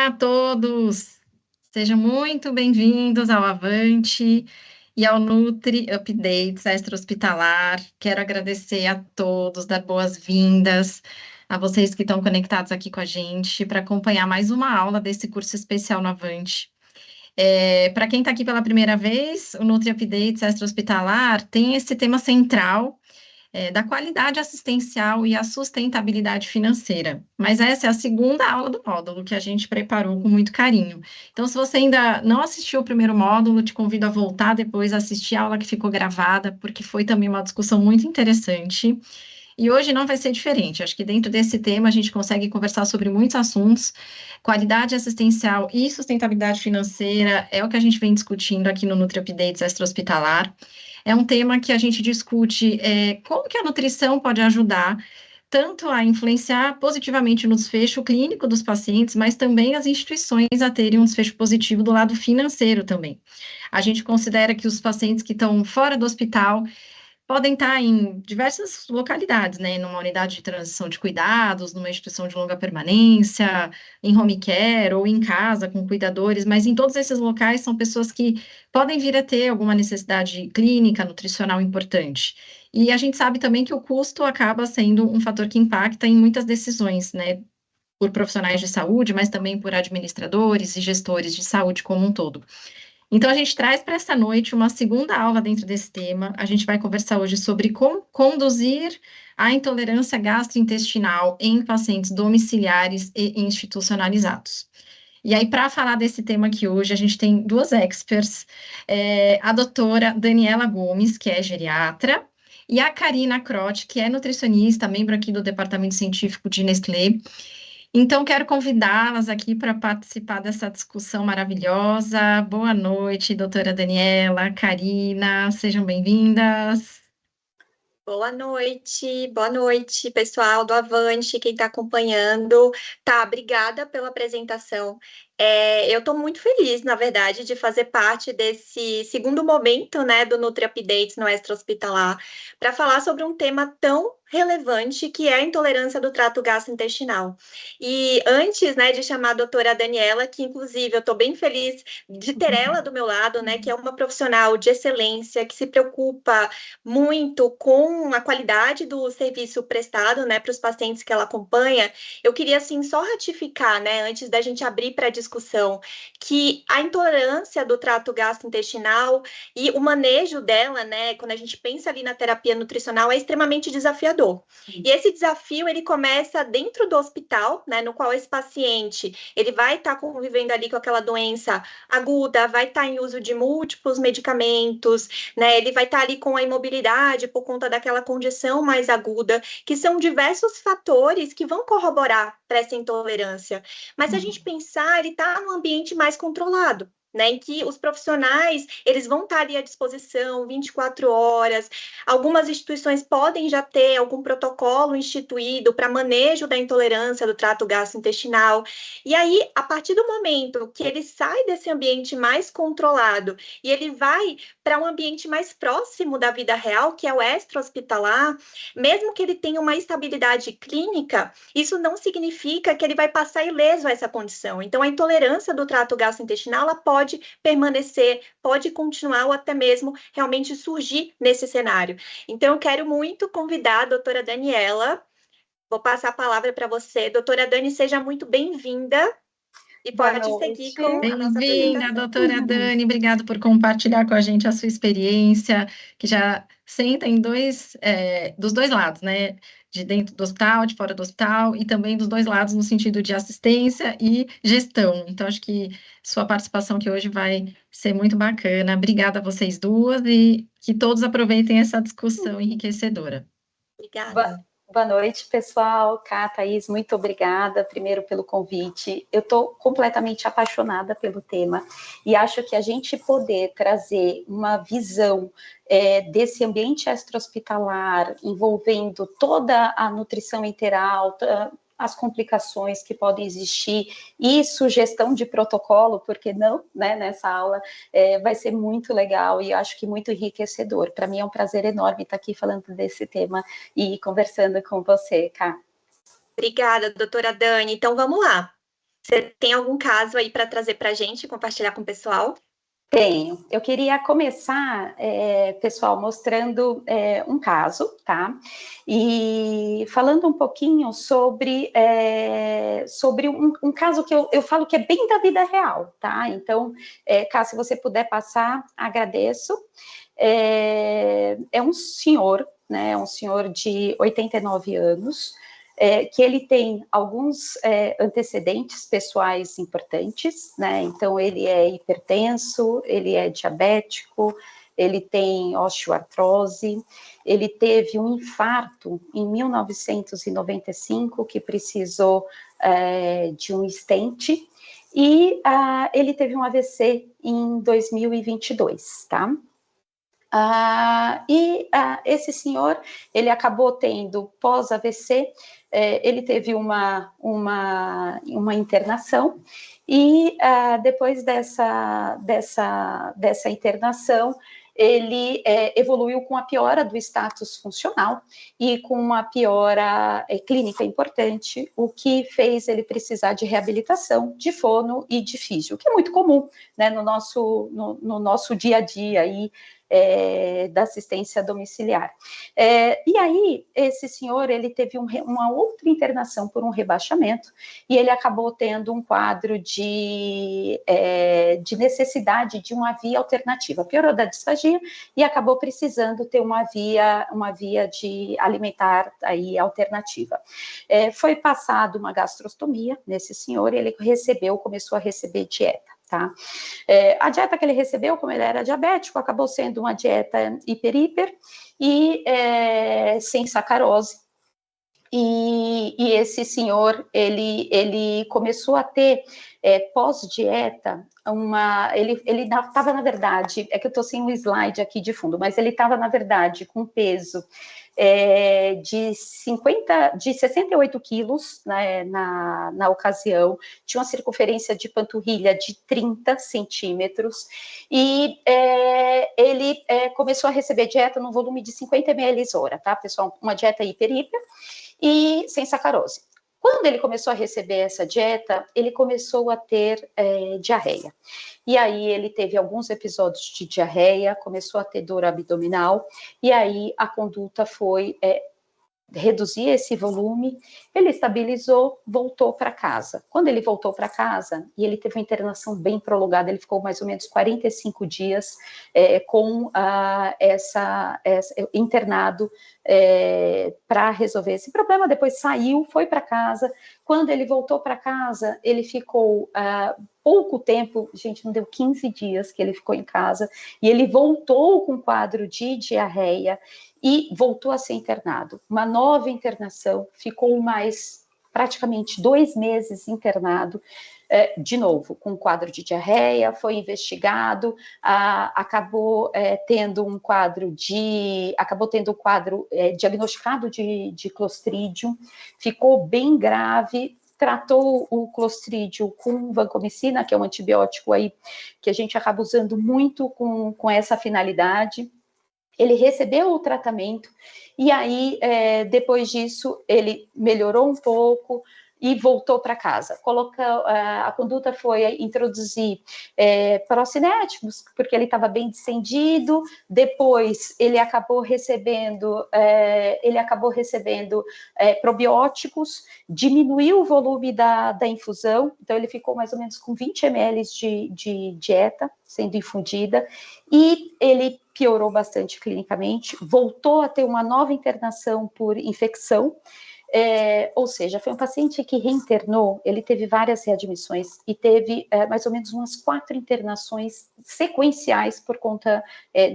Olá a todos! Sejam muito bem-vindos ao Avante e ao Nutri Updates Extra-Hospitalar. Quero agradecer a todos, dar boas-vindas a vocês que estão conectados aqui com a gente para acompanhar mais uma aula desse curso especial no Avante. Para quem está aqui pela primeira vez, o Nutri Updates Extra-Hospitalar tem esse tema central da qualidade assistencial e a sustentabilidade financeira. Mas essa é a segunda aula do módulo que a gente preparou com muito carinho. Então, se você ainda não assistiu o primeiro módulo, te convido a voltar depois a assistir a aula que ficou gravada, porque foi também uma discussão muito interessante. E hoje não vai ser diferente. Acho que dentro desse tema a gente consegue conversar sobre muitos assuntos. Qualidade assistencial e sustentabilidade financeira é o que a gente vem discutindo aqui no Nutri Updates Extra-Hospitalar. É um tema que a gente discute como que a nutrição pode ajudar tanto a influenciar positivamente no desfecho clínico dos pacientes, mas também as instituições a terem um desfecho positivo do lado financeiro também. A gente considera que os pacientes que estão fora do hospital podem estar em diversas localidades, né? Numa unidade de transição de cuidados, numa instituição de longa permanência, em home care ou em casa com cuidadores, mas em todos esses locais são pessoas que podem vir a ter alguma necessidade clínica, nutricional importante. E a gente sabe também que o custo acaba sendo um fator que impacta em muitas decisões, né? Por profissionais de saúde, mas também por administradores e gestores de saúde como um todo. Então, a gente traz para essa noite uma segunda aula dentro desse tema. A gente vai conversar hoje sobre como conduzir a intolerância gastrointestinal em pacientes domiciliares e institucionalizados. E aí, para falar desse tema aqui hoje, a gente tem duas experts, a doutora Daniela Gomes, que é geriatra, e a Karina Croce, que é nutricionista, membro aqui do Departamento Científico de Nestlé. Então, quero convidá-las aqui para participar dessa discussão maravilhosa. Boa noite, doutora Daniela, Karina, sejam bem-vindas. Boa noite, pessoal do Avante, quem está acompanhando. Tá, obrigada pela apresentação. Eu estou muito feliz, na verdade, de fazer parte desse segundo momento, né, do Nutri Updates no extra-hospitalar, para falar sobre um tema tão relevante que é a intolerância do trato gastrointestinal. E antes, né, de chamar a doutora Daniela, que inclusive eu estou bem feliz de ter ela do meu lado, né, que é uma profissional de excelência, que se preocupa muito com a qualidade do serviço prestado, né, para os pacientes que ela acompanha. Eu queria, assim, só ratificar, né, antes da gente abrir para a discussão, que a intolerância do trato gastrointestinal e o manejo dela, né, quando a gente pensa ali na terapia nutricional, é extremamente desafiador. E esse desafio, ele começa dentro do hospital, né, no qual esse paciente, ele vai estar convivendo ali com aquela doença aguda, vai estar em uso de múltiplos medicamentos, né, ele vai estar ali com a imobilidade por conta daquela condição mais aguda, que são diversos fatores que vão corroborar para essa intolerância. Mas se a gente pensar, ele está num ambiente mais controlado, né, em que os profissionais, eles vão estar ali à disposição 24 horas. Algumas instituições podem já ter algum protocolo instituído para manejo da intolerância do trato gastrointestinal. E aí, a partir do momento que ele sai desse ambiente mais controlado e ele vai para um ambiente mais próximo da vida real, que é o extra-hospitalar, mesmo que ele tenha uma estabilidade clínica, isso não significa que ele vai passar ileso a essa condição. Então, a intolerância do trato gastrointestinal, ela pode permanecer, pode continuar ou até mesmo realmente surgir nesse cenário. Então, eu quero muito convidar a doutora Daniela. Vou passar a palavra para você. Doutora Dani, seja muito bem-vinda. E pode seguir com a nossa Bem-vinda, apresentação. doutora Dani, obrigada por compartilhar com a gente a sua experiência, que já senta em dos dois lados, né? De dentro do hospital, de fora do hospital, e também dos dois lados no sentido de assistência e gestão. Então, acho que sua participação aqui hoje vai ser muito bacana. Obrigada a vocês duas e que todos aproveitem essa discussão enriquecedora. Obrigada. Boa noite, pessoal. Cá, Thaís, muito obrigada, primeiro, pelo convite. Eu estou completamente apaixonada pelo tema e acho que a gente poder trazer uma visão desse ambiente extra-hospitalar, envolvendo toda a nutrição integral, as complicações que podem existir e sugestão de protocolo, porque não, né, nessa aula vai ser muito legal e acho que muito enriquecedor. Para mim é um prazer enorme estar aqui falando desse tema e conversando com você, Ká. Obrigada, doutora Dani. Então, vamos lá. Você tem algum caso aí para trazer para a gente, compartilhar com o pessoal? Tenho. Eu queria começar, pessoal, mostrando um caso, tá? E falando um pouquinho sobre um caso que eu falo que é bem da vida real, tá? Então, Cá, se você puder passar, agradeço. É um senhor, né? Um senhor de 89 anos, que ele tem alguns antecedentes pessoais importantes, né? Então, ele é hipertenso, ele é diabético, ele tem osteoartrose, ele teve um infarto em 1995 que precisou de um stent, e ele teve um AVC em 2022, tá? Esse senhor, ele acabou tendo pós-AVC, ele teve uma internação, e depois dessa internação, ele evoluiu com a piora do status funcional e com uma piora clínica importante, o que fez ele precisar de reabilitação, de fono e de físio, que é muito comum, né, no nosso dia a dia aí, da assistência domiciliar. E aí, esse senhor, ele teve uma outra internação por um rebaixamento, e ele acabou tendo um quadro de necessidade de uma via alternativa, piorou da disfagia e acabou precisando ter uma via de alimentar aí alternativa. Foi passado uma gastrostomia nesse senhor, e ele começou a receber dieta. Tá? A dieta que ele recebeu, como ele era diabético, acabou sendo uma dieta hiper e sem sacarose. E esse senhor, ele começou a ter, pós-dieta, ele estava, na verdade, é que eu estou sem um slide aqui de fundo, mas ele estava, na verdade, com peso de 68 quilos, né, na ocasião, tinha uma circunferência de panturrilha de 30 centímetros, e ele começou a receber dieta no volume de 50 ml hora, tá, pessoal? Uma dieta hiper, e sem sacarose. Quando ele começou a receber essa dieta, ele começou a ter diarreia. E aí ele teve alguns episódios de diarreia, começou a ter dor abdominal, e aí a conduta foi reduzir esse volume, ele estabilizou, voltou para casa. Quando ele voltou para casa, e ele teve uma internação bem prolongada, ele ficou mais ou menos 45 dias internado para resolver esse problema, depois saiu, foi para casa. Quando ele voltou para casa, ele ficou pouco tempo, gente, não deu 15 dias que ele ficou em casa, e ele voltou com quadro de diarreia, e voltou a ser internado. Uma nova internação, ficou mais praticamente 2 meses internado, de novo, com quadro de diarreia, foi investigado, acabou tendo um quadro diagnosticado de Clostridium, ficou bem grave, tratou o Clostridium com vancomicina, que é um antibiótico aí que a gente acaba usando muito com essa finalidade. Ele recebeu o tratamento, e aí, depois disso, ele melhorou um pouco e voltou para casa. A conduta foi introduzir procinéticos, porque ele estava bem distendido. Depois, ele acabou recebendo probióticos, diminuiu o volume da infusão, então ele ficou mais ou menos com 20 ml de dieta sendo infundida, e ele piorou bastante clinicamente, voltou a ter uma nova internação por infecção, ou seja, foi um paciente que reinternou, ele teve várias readmissões e teve mais ou menos umas 4 internações sequenciais por conta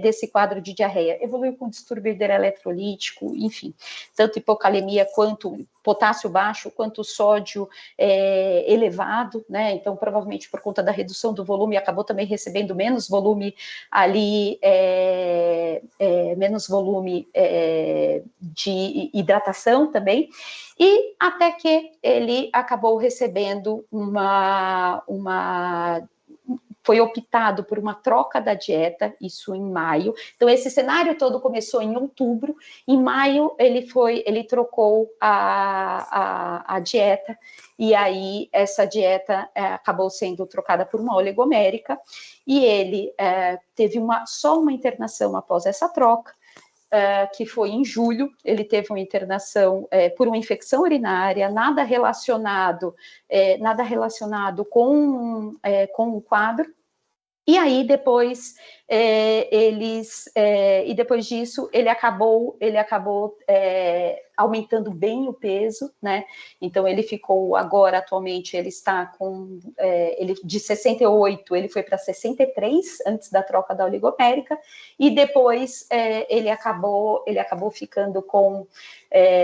desse quadro de diarreia. Evoluiu com distúrbio hidroeletrolítico, enfim, tanto hipocalemia quanto potássio baixo, quanto sódio elevado, né? Então, provavelmente por conta da redução do volume, acabou também recebendo menos volume ali, menos volume de hidratação também, e até que ele acabou recebendo foi optado por uma troca da dieta, isso em maio. Então, esse cenário todo começou em outubro. Em maio, ele trocou a dieta, e aí essa dieta acabou sendo trocada por uma oligomérica, e ele teve só uma internação após essa troca, que foi em julho. Ele teve uma internação por uma infecção urinária, nada relacionado com o quadro. E aí depois e depois disso ele acabou aumentando bem o peso, né? Então ele ficou agora, atualmente ele está com ele de 68, ele foi para 63 antes da troca da oligomérica, e depois ele acabou ficando com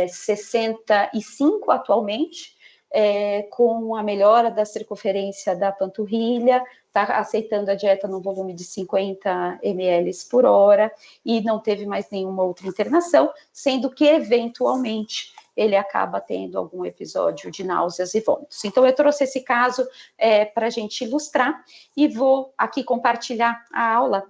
65 atualmente. Com a melhora da circunferência da panturrilha, está aceitando a dieta no volume de 50 ml por hora, e não teve mais nenhuma outra internação, sendo que, eventualmente, ele acaba tendo algum episódio de náuseas e vômitos. Então, eu trouxe esse caso para a gente ilustrar, e vou aqui compartilhar a aula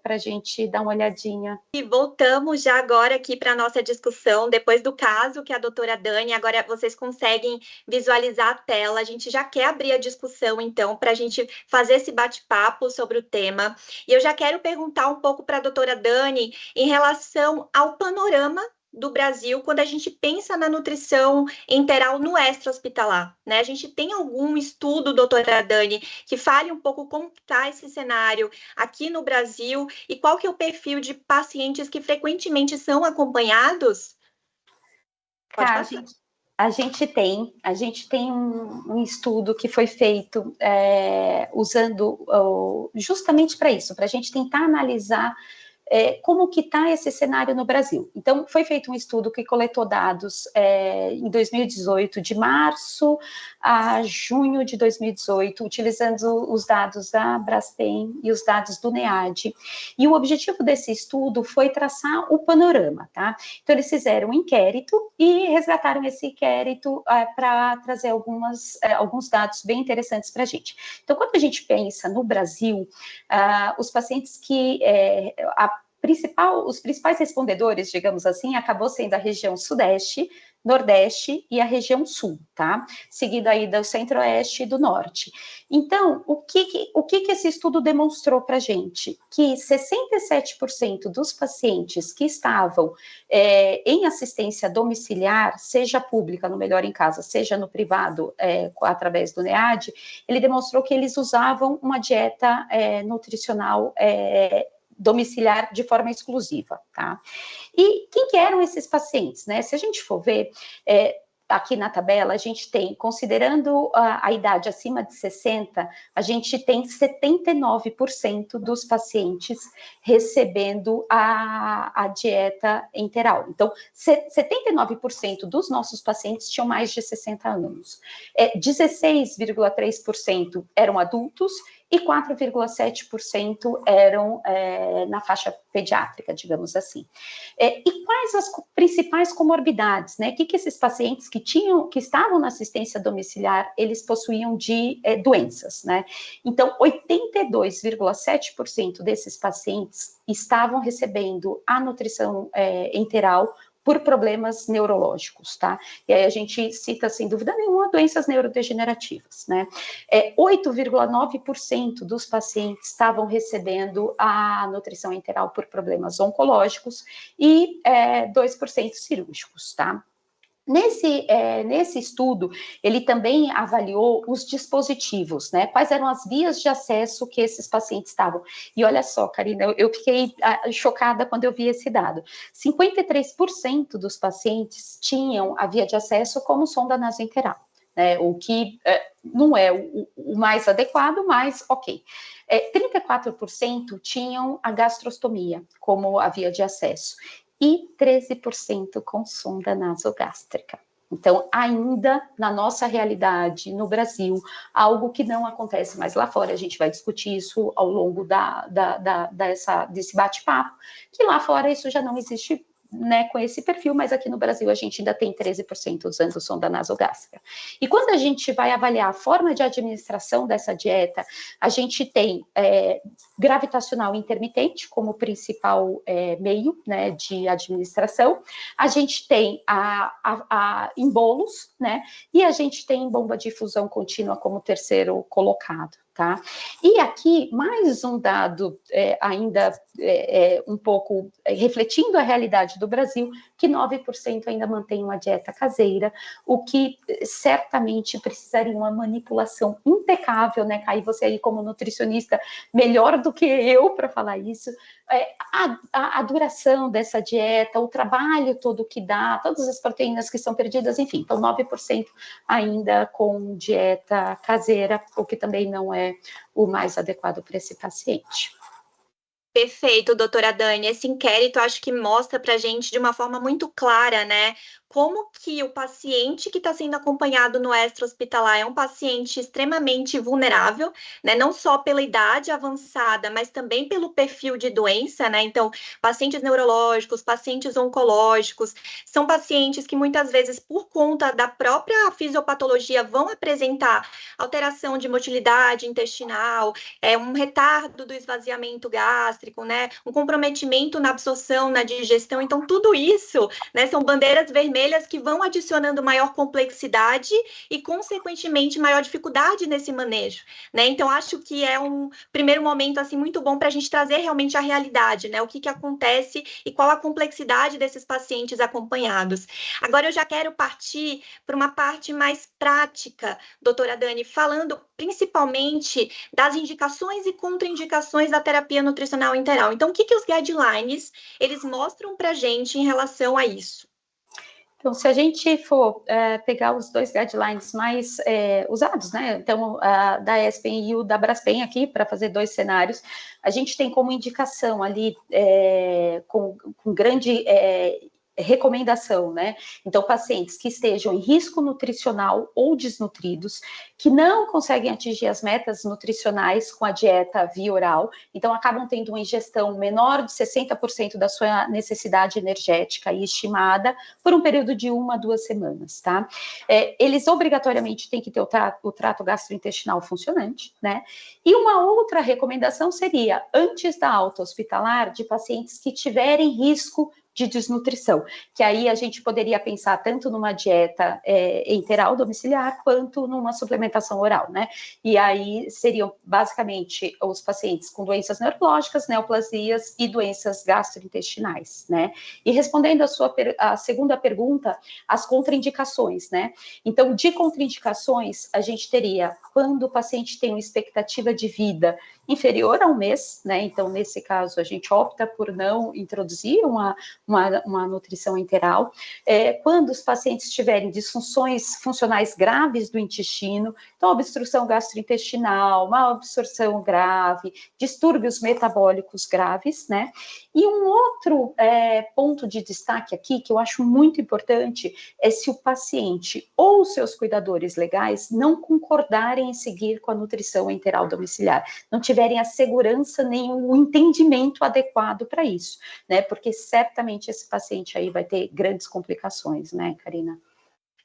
para a gente dar uma olhadinha. E voltamos já agora aqui para a nossa discussão, depois do caso que a doutora Dani, agora vocês conseguem visualizar a tela, a gente já quer abrir a discussão, então, para a gente fazer esse bate-papo sobre o tema. E eu já quero perguntar um pouco para a doutora Dani em relação ao panorama do Brasil, quando a gente pensa na nutrição enteral no extra-hospitalar, né? A gente tem algum estudo, doutora Dani, que fale um pouco como está esse cenário aqui no Brasil e qual que é o perfil de pacientes que frequentemente são acompanhados? A gente tem um estudo que foi feito usando justamente para isso, para a gente tentar analisar como que está esse cenário no Brasil. Então, foi feito um estudo que coletou dados em 2018, de março a junho de 2018, utilizando os dados da Braskem e os dados do NEAD. E o objetivo desse estudo foi traçar o panorama, tá? Então, eles fizeram um inquérito e resgataram esse inquérito para trazer alguns dados bem interessantes para a gente. Então, quando a gente pensa no Brasil, os pacientes que os principais respondedores, digamos assim, acabou sendo a região Sudeste, Nordeste e a região Sul, tá? Seguido aí do Centro-Oeste e do Norte. Então, o que esse estudo demonstrou para a gente? Que 67% dos pacientes que estavam em assistência domiciliar, seja pública, no Melhor em Casa, seja no privado, através do NEAD, ele demonstrou que eles usavam uma dieta nutricional domiciliar de forma exclusiva, tá? E quem que eram esses pacientes, né? Se a gente for ver, aqui na tabela, a gente tem, considerando a idade acima de 60, a gente tem 79% dos pacientes recebendo a dieta enteral. Então, 79% dos nossos pacientes tinham mais de 60 anos. 16,3% eram adultos e 4,7% eram na faixa pediátrica, digamos assim. E quais as principais comorbidades, né? O que esses pacientes que estavam na assistência domiciliar, eles possuíam de doenças, né? Então, 82,7% desses pacientes estavam recebendo a nutrição enteral por problemas neurológicos, tá? E aí a gente cita, sem dúvida nenhuma, doenças neurodegenerativas, né? 8,9% dos pacientes estavam recebendo a nutrição enteral por problemas oncológicos e 2% cirúrgicos, tá? Nesse estudo, ele também avaliou os dispositivos, né? Quais eram as vias de acesso que esses pacientes estavam. E olha só, Karina, eu fiquei chocada quando eu vi esse dado. 53% dos pacientes tinham a via de acesso como sonda nasoenteral, né? O que não é o mais adequado, mas ok. 34% tinham a gastrostomia como a via de acesso. E 13% com sonda nasogástrica. Então, ainda na nossa realidade, no Brasil, algo que não acontece mais lá fora, a gente vai discutir isso ao longo desse bate-papo, que lá fora isso já não existe né, com esse perfil, mas aqui no Brasil a gente ainda tem 13% usando sonda nasogástrica. E quando a gente vai avaliar a forma de administração dessa dieta, a gente tem gravitacional intermitente como principal meio, né, de administração, a gente tem em bolos, né, e a gente tem bomba de infusão contínua como terceiro colocado. Tá? E aqui, mais um dado ainda um pouco refletindo a realidade do Brasil, que 9% ainda mantém uma dieta caseira, o que certamente precisaria uma manipulação impecável, né, Kai? Você aí como nutricionista, melhor do que eu para falar isso, a duração dessa dieta, o trabalho todo que dá, todas as proteínas que são perdidas, enfim, então 9% ainda com dieta caseira, o que também não é o mais adequado para esse paciente. Perfeito, doutora Dani. Esse inquérito acho que mostra para a gente de uma forma muito clara, né? Como que o paciente que está sendo acompanhado no extra-hospitalar é um paciente extremamente vulnerável, né? Não só pela idade avançada, mas também pelo perfil de doença, né? Então, pacientes neurológicos, pacientes oncológicos, são pacientes que muitas vezes, por conta da própria fisiopatologia, vão apresentar alteração de motilidade intestinal, um retardo do esvaziamento gástrico, né? Um comprometimento na absorção, na digestão. Então, tudo isso, né, são bandeiras vermelhas que vão adicionando maior complexidade e, consequentemente, maior dificuldade nesse manejo, né? Então, acho que é um primeiro momento, assim, muito bom para a gente trazer realmente a realidade, né? O que acontece e qual a complexidade desses pacientes acompanhados. Agora, eu já quero partir para uma parte mais prática, doutora Dani, falando principalmente das indicações e contraindicações da terapia nutricional enteral. Então, o que os guidelines, eles mostram para a gente em relação a isso? Então, se a gente for pegar os dois guidelines mais usados, né? Então, da ESPEN e o da Braskem aqui, para fazer dois cenários, a gente tem como indicação ali, com grande recomendação, né? Então, pacientes que estejam em risco nutricional ou desnutridos, que não conseguem atingir as metas nutricionais com a dieta via oral, então acabam tendo uma ingestão menor de 60% da sua necessidade energética e estimada por um período de 1 a 2 semanas, tá? Eles obrigatoriamente têm que ter o trato gastrointestinal funcionante, né? E uma outra recomendação seria, antes da alta hospitalar, de pacientes que tiverem risco de desnutrição, que aí a gente poderia pensar tanto numa dieta enteral domiciliar, quanto numa suplementação oral, né? E aí seriam basicamente os pacientes com doenças neurológicas, neoplasias e doenças gastrointestinais, né? E respondendo a segunda pergunta, as contraindicações, né? Então, de contraindicações, a gente teria quando o paciente tem uma expectativa de vida inferior a 1 mês, né? Então, nesse caso, a gente opta por não introduzir uma nutrição enteral. Quando os pacientes tiverem disfunções funcionais graves do intestino, então, obstrução gastrointestinal, má absorção grave, distúrbios metabólicos graves, né? E um outro ponto de destaque aqui, que eu acho muito importante, é se o paciente ou os seus cuidadores legais não concordarem em seguir com a nutrição enteral domiciliar, não tiverem a segurança nem o entendimento adequado para isso, né? Porque certamente esse paciente aí vai ter grandes complicações, né, Karina?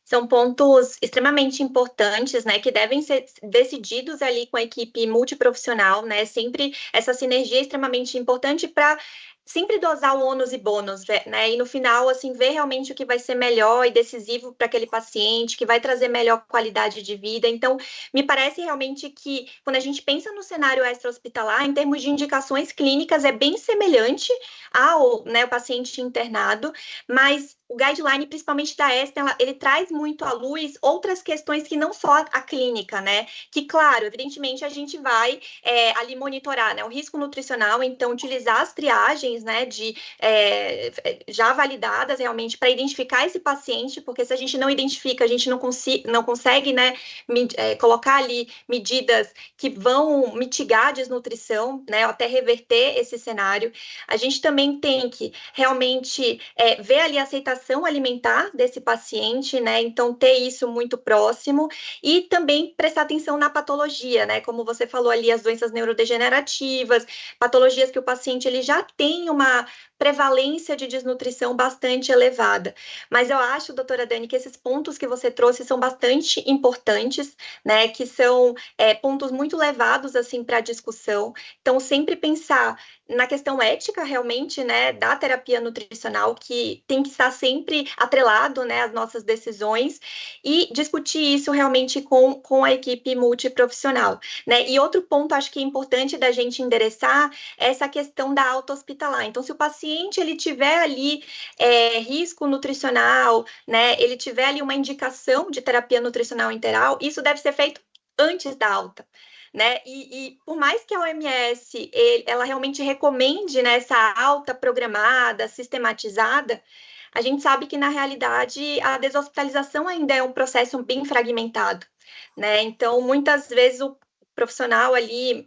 São pontos extremamente importantes, né, que devem ser decididos ali com a equipe multiprofissional, né? Sempre essa sinergia é extremamente importante para sempre dosar o ônus e bônus, né? E no final, assim, ver realmente o que vai ser melhor e decisivo para aquele paciente, que vai trazer melhor qualidade de vida. Então, me parece realmente que quando a gente pensa no cenário extra-hospitalar, em termos de indicações clínicas, é bem semelhante ao, né, o paciente internado, mas o guideline, principalmente da ESPEN, ele traz muito à luz outras questões que não só a clínica, né? Que, claro, evidentemente, a gente vai ali monitorar, né, o risco nutricional, então, utilizar as triagens, né, já validadas realmente para identificar esse paciente, porque se a gente não identifica, a gente não consegue, né, colocar ali medidas que vão mitigar a desnutrição, né, até reverter esse cenário. A gente também tem que realmente ver ali a aceitação alimentar desse paciente, né? Então, ter isso muito próximo e também prestar atenção na patologia, né? Como você falou ali, as doenças neurodegenerativas, patologias que o paciente ele já tem tem uma prevalência de desnutrição bastante elevada. Mas eu acho, doutora Dani, que esses pontos que você trouxe são bastante importantes, né, que são pontos muito levados, assim, para a discussão. Então, sempre pensar na questão ética, realmente, né, da terapia nutricional, que tem que estar sempre atrelado, né, às nossas decisões, e discutir isso realmente com a equipe multiprofissional, né. E outro ponto, acho que é importante da gente endereçar é essa questão da alta hospitalar. Então, se o paciente, ele tiver ali risco nutricional, né, ele tiver ali uma indicação de terapia nutricional integral, isso deve ser feito antes da alta. Né? E por mais que a OMS ela realmente recomende, né, essa alta programada, sistematizada, a gente sabe que, na realidade, a deshospitalização ainda é um processo bem fragmentado, né? Então, muitas vezes o profissional ali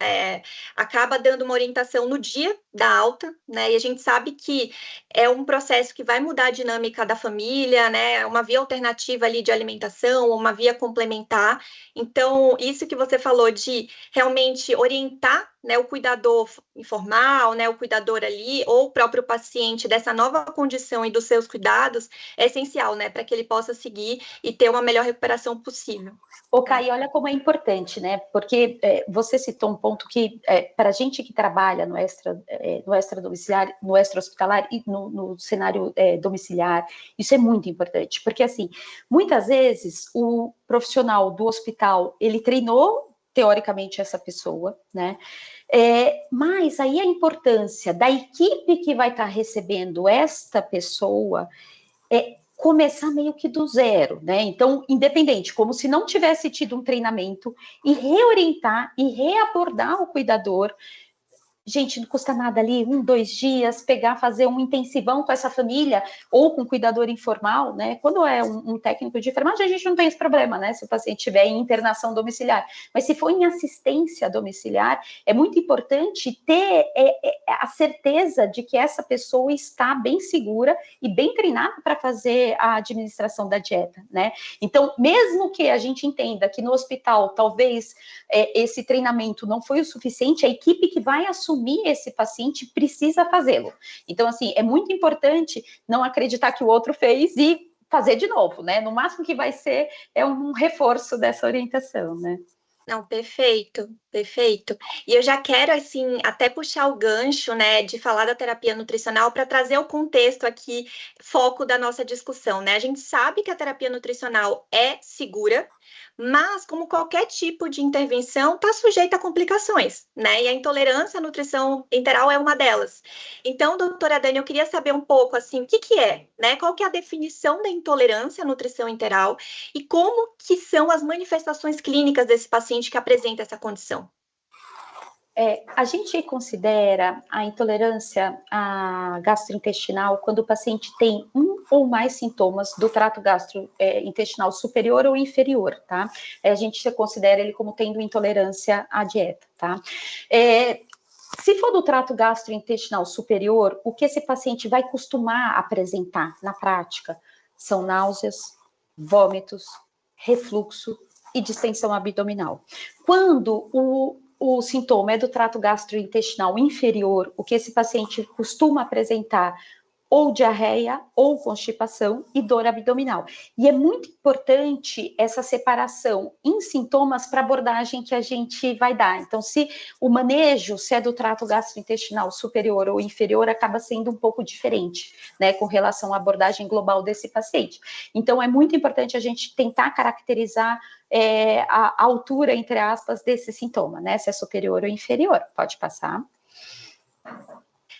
acaba dando uma orientação no dia da alta, né? E a gente sabe que é um processo que vai mudar a dinâmica da família, né? Uma via alternativa ali de alimentação, uma via complementar. Então, isso que você falou de realmente orientar, né, o cuidador informal, né, o cuidador ali, ou o próprio paciente dessa nova condição e dos seus cuidados, é essencial, né, para que ele possa seguir e ter uma melhor recuperação possível. Ô, Kai, olha como é importante, né? Porque você citou um ponto que, para a gente que trabalha no extra-domiciliar, no extra-hospitalar e no cenário domiciliar, isso é muito importante. Porque, assim, muitas vezes o profissional do hospital, ele treinou, teoricamente, essa pessoa, né? Mas aí a importância da equipe que vai estar recebendo esta pessoa começar meio que do zero, né? Então, independente, como se não tivesse tido um treinamento, e reorientar e reabordar o cuidador. Gente, não custa nada ali, 1, 2 dias, fazer um intensivão com essa família, ou com um cuidador informal, né? Quando é um técnico de enfermagem, a gente não tem esse problema, né? Se o paciente estiver em internação domiciliar. Mas se for em assistência domiciliar, é muito importante ter a certeza de que essa pessoa está bem segura e bem treinada para fazer a administração da dieta, né? Então, mesmo que a gente entenda que no hospital, talvez esse treinamento não foi o suficiente, a equipe que vai assumir esse paciente precisa fazê-lo. Então, assim, é muito importante não acreditar que o outro fez e fazer de novo, né? No máximo que vai ser um reforço dessa orientação, né? Não, perfeito, perfeito. E eu já quero, assim, até puxar o gancho, né, de falar da terapia nutricional para trazer o contexto aqui, foco da nossa discussão, né? A gente sabe que a terapia nutricional é segura, mas, como qualquer tipo de intervenção, está sujeita a complicações, né? E a intolerância à nutrição enteral é uma delas. Então, doutora Dani, eu queria saber um pouco, assim, o que é, né? Qual que é a definição da intolerância à nutrição enteral e como que são as manifestações clínicas desse paciente que apresenta essa condição? A gente considera a intolerância gastrointestinal quando o paciente tem um ou mais sintomas do trato gastrointestinal superior ou inferior, tá? A gente considera ele como tendo intolerância à dieta, tá? Se for do trato gastrointestinal superior, o que esse paciente vai costumar apresentar na prática são náuseas, vômitos, refluxo e distensão abdominal. Quando o sintoma é do trato gastrointestinal inferior, o que esse paciente costuma apresentar ou diarreia, ou constipação e dor abdominal. E é muito importante essa separação em sintomas para a abordagem que a gente vai dar. Então, se o manejo, se é do trato gastrointestinal superior ou inferior, acaba sendo um pouco diferente, né, com relação à abordagem global desse paciente. Então, é muito importante a gente tentar caracterizar a altura, entre aspas, desse sintoma, né, se é superior ou inferior. Pode passar.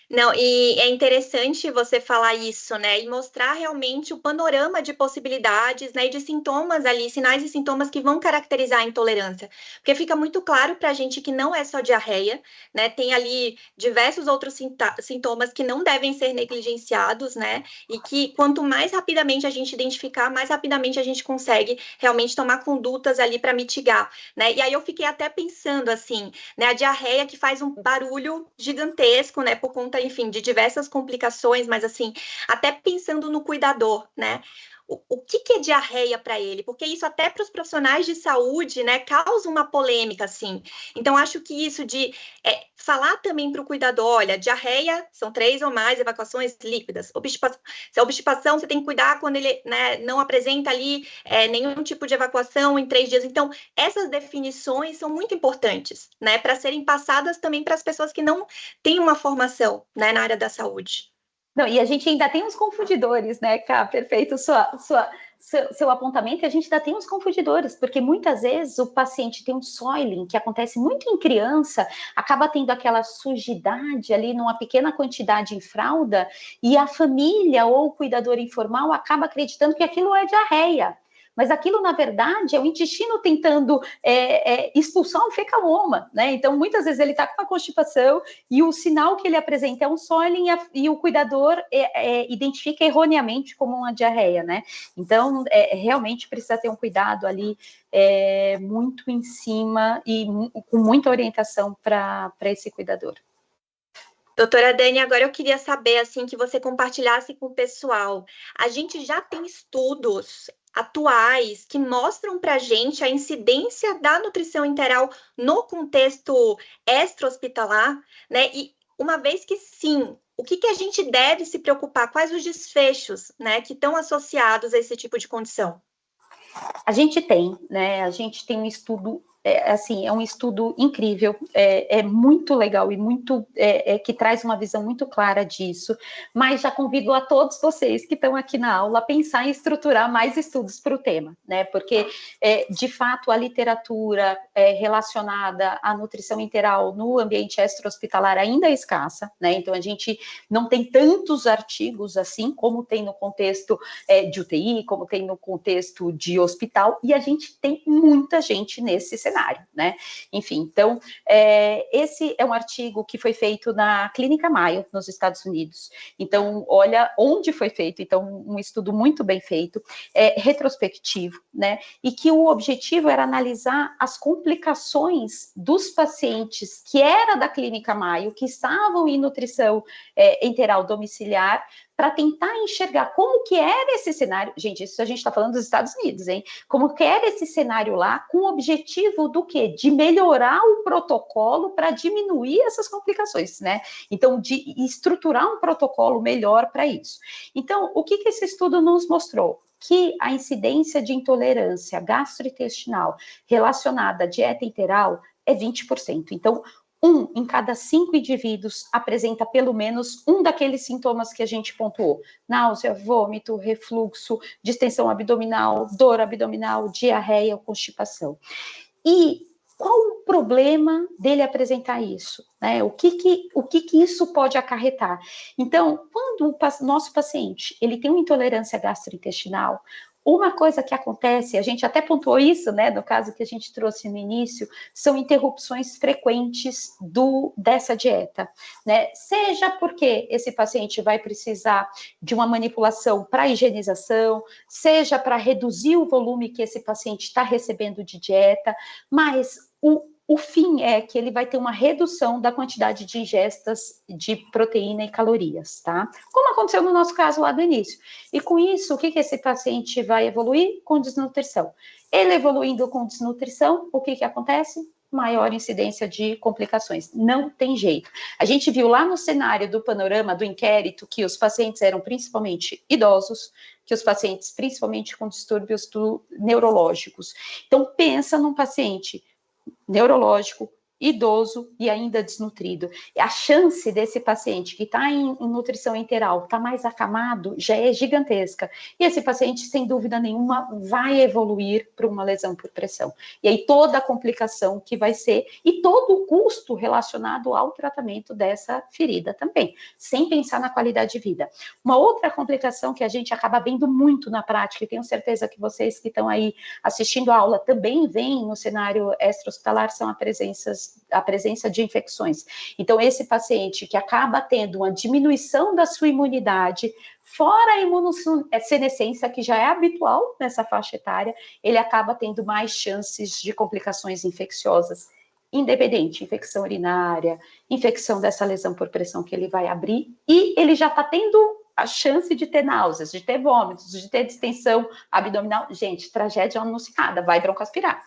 Não, e é interessante você falar isso, né? E mostrar realmente o panorama de possibilidades, né? E de sintomas ali, sinais e sintomas que vão caracterizar a intolerância. Porque fica muito claro para a gente que não é só diarreia, né? Tem ali diversos outros sintomas que não devem ser negligenciados, né? E que quanto mais rapidamente a gente identificar, mais rapidamente a gente consegue realmente tomar condutas ali para mitigar, né? E aí eu fiquei até pensando assim, né? A diarreia que faz um barulho gigantesco, né? Por conta, enfim, de diversas complicações, mas assim, até pensando no cuidador, né? o que é diarreia para ele, porque isso até para os profissionais de saúde, né, causa uma polêmica, assim. Então, acho que isso de falar também para o cuidador, olha, diarreia são 3 ou mais evacuações líquidas. Se a obstipação, você tem que cuidar quando ele, né, não apresenta ali nenhum tipo de evacuação em 3 dias. Então, essas definições são muito importantes, né, para serem passadas também para as pessoas que não têm uma formação, né, na área da saúde. Não, e a gente ainda tem uns confundidores, né, Cá? Perfeito seu apontamento, e a gente ainda tem uns confundidores, porque muitas vezes o paciente tem um soiling, que acontece muito em criança, acaba tendo aquela sujidade ali numa pequena quantidade em fralda, e a família ou o cuidador informal acaba acreditando que aquilo é diarreia. Mas aquilo, na verdade, é o intestino tentando expulsar um fecaloma, né? Então, muitas vezes ele está com uma constipação e o sinal que ele apresenta é um soiling e o cuidador identifica erroneamente como uma diarreia, né? Então, realmente precisa ter um cuidado ali muito em cima e com muita orientação para esse cuidador. Doutora Dani, agora eu queria saber, assim, que você compartilhasse com o pessoal. A gente já tem estudos atuais que mostram para a gente a incidência da nutrição enteral no contexto extra-hospitalar, né? E uma vez que sim, o que a gente deve se preocupar? Quais os desfechos, né, que estão associados a esse tipo de condição? A gente tem, né? A gente tem um estudo, é um estudo incrível, é muito legal e muito que traz uma visão muito clara disso. Mas já convido a todos vocês que estão aqui na aula a pensar em estruturar mais estudos para o tema, né? Porque de fato a literatura relacionada à nutrição enteral no ambiente extra-hospitalar ainda é escassa, né? Então a gente não tem tantos artigos assim como tem no contexto de UTI, como tem no contexto de hospital, e a gente tem muita gente nesse cenário, né? Enfim, então, esse é um artigo que foi feito na Clínica Mayo, nos Estados Unidos. Então, olha onde foi feito, então, um estudo muito bem feito, retrospectivo, né? E que o objetivo era analisar as complicações dos pacientes que era da Clínica Mayo, que estavam em nutrição enteral domiciliar, para tentar enxergar como que era esse cenário. Gente, isso a gente está falando dos Estados Unidos, hein? Como que era esse cenário lá, com o objetivo do quê? De melhorar o protocolo para diminuir essas complicações, né? Então, de estruturar um protocolo melhor para isso. Então, o que esse estudo nos mostrou? Que a incidência de intolerância gastrointestinal relacionada à dieta enteral é 20%. Então, 1 em cada 5 indivíduos apresenta pelo menos um daqueles sintomas que a gente pontuou: náusea, vômito, refluxo, distensão abdominal, dor abdominal, diarreia ou constipação. E qual o problema dele apresentar isso? Né? O que isso pode acarretar? Então, quando o nosso paciente ele tem uma intolerância gastrointestinal, uma coisa que acontece, a gente até pontuou isso, né, no caso que a gente trouxe no início, são interrupções frequentes dessa dieta, né? Seja porque esse paciente vai precisar de uma manipulação para higienização, seja para reduzir o volume que esse paciente está recebendo de dieta, mas o fim é que ele vai ter uma redução da quantidade de ingestas de proteína e calorias, tá? Como aconteceu no nosso caso lá do início. E com isso, o que esse paciente vai evoluir? Com desnutrição. Ele evoluindo com desnutrição, o que acontece? Maior incidência de complicações. Não tem jeito. A gente viu lá no cenário do panorama do inquérito que os pacientes eram principalmente idosos, que os pacientes principalmente com distúrbios neurológicos. Então, pensa num paciente neurológico, idoso e ainda desnutrido. A chance desse paciente que está em nutrição enteral estar mais acamado já é gigantesca. E esse paciente, sem dúvida nenhuma, vai evoluir para uma lesão por pressão. E aí toda a complicação que vai ser e todo o custo relacionado ao tratamento dessa ferida também, sem pensar na qualidade de vida. Uma outra complicação que a gente acaba vendo muito na prática, e tenho certeza que vocês que estão aí assistindo a aula também veem no cenário extra-hospitalar, são a presença de infecções. Então, esse paciente que acaba tendo uma diminuição da sua imunidade, fora a imunossenescência, que já é habitual nessa faixa etária, ele acaba tendo mais chances de complicações infecciosas, independente, infecção urinária, infecção dessa lesão por pressão que ele vai abrir, e ele já está tendo a chance de ter náuseas, de ter vômitos, de ter distensão abdominal, gente, tragédia anunciada, vai broncoaspirar,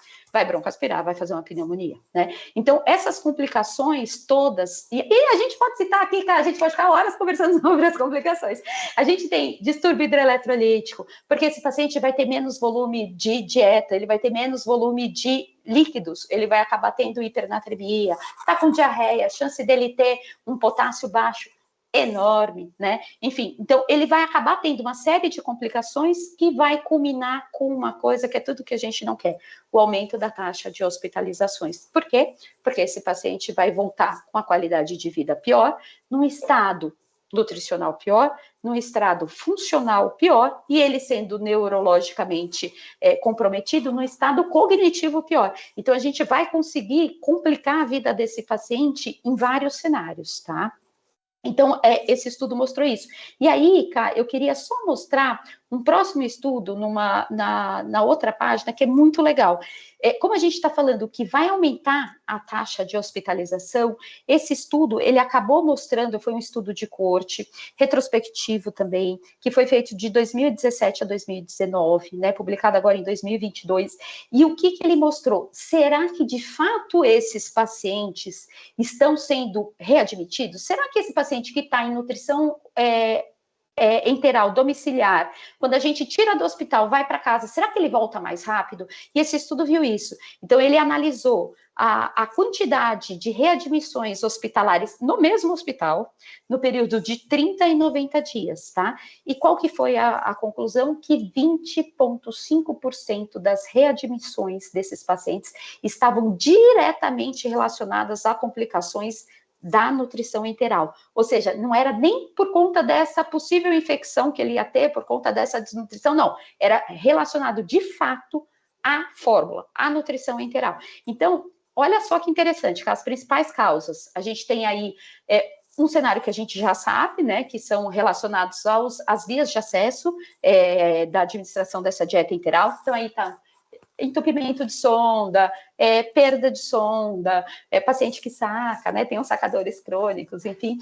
vai fazer uma pneumonia, né? Então, essas complicações todas, e a gente pode citar aqui, cara, a gente pode ficar horas conversando sobre as complicações. A gente tem distúrbio hidroeletrolítico, porque esse paciente vai ter menos volume de dieta, ele vai ter menos volume de líquidos, ele vai acabar tendo hipernatremia, está com diarreia, a chance dele ter um potássio baixo enorme, né? Enfim, então ele vai acabar tendo uma série de complicações que vai culminar com uma coisa que é tudo que a gente não quer, o aumento da taxa de hospitalizações. Por quê? Porque esse paciente vai voltar com a qualidade de vida pior, num estado nutricional pior, num estado funcional pior, e ele sendo neurologicamente comprometido, no estado cognitivo pior. Então, a gente vai conseguir complicar a vida desse paciente em vários cenários, tá? Então, esse estudo mostrou isso. E aí, Cá, eu queria só mostrar um próximo estudo na outra página, que é muito legal. Como a gente está falando que vai aumentar a taxa de hospitalização, esse estudo, ele acabou mostrando, foi um estudo de coorte, retrospectivo também, que foi feito de 2017 a 2019, né, publicado agora em 2022, e o que ele mostrou? Será que, de fato, esses pacientes estão sendo readmitidos? Será que esse paciente que está em nutrição enteral, domiciliar, quando a gente tira do hospital, vai para casa, será que ele volta mais rápido? E esse estudo viu isso. Então, ele analisou a quantidade de readmissões hospitalares no mesmo hospital, no período de 30 e 90 dias, tá? E qual que foi a conclusão? Que 20,5% das readmissões desses pacientes estavam diretamente relacionadas a complicações da nutrição enteral, ou seja, não era nem por conta dessa possível infecção que ele ia ter, por conta dessa desnutrição, não, era relacionado de fato à fórmula, à nutrição enteral. Então, olha só que interessante, que as principais causas, a gente tem aí um cenário que a gente já sabe, né, que são relacionados às vias de acesso da administração dessa dieta enteral, então aí tá entupimento de sonda, perda de sonda, paciente que saca, né, tem os sacadores crônicos, enfim,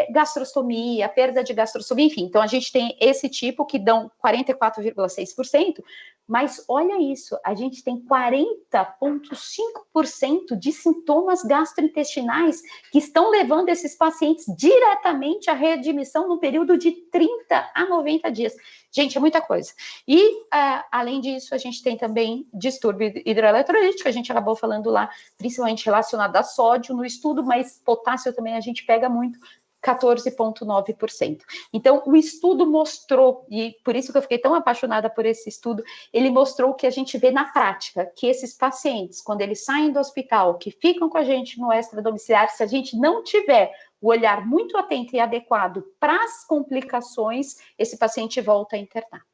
gastrostomia, perda de gastrostomia, enfim. Então, a gente tem esse tipo que dão 44,6%, mas olha isso, a gente tem 40,5% de sintomas gastrointestinais que estão levando esses pacientes diretamente à readmissão no período de 30 a 90 dias. Gente, é muita coisa. E, além disso, a gente tem também distúrbio hidroeletrolítico, a gente acabou falando lá, principalmente relacionado a sódio no estudo, mas potássio também a gente pega muito, 14,9%. Então, o estudo mostrou, e por isso que eu fiquei tão apaixonada por esse estudo, ele mostrou o que a gente vê na prática, que esses pacientes, quando eles saem do hospital, que ficam com a gente no extradomiciliar, se a gente não tiver o olhar muito atento e adequado para as complicações, esse paciente volta a internar.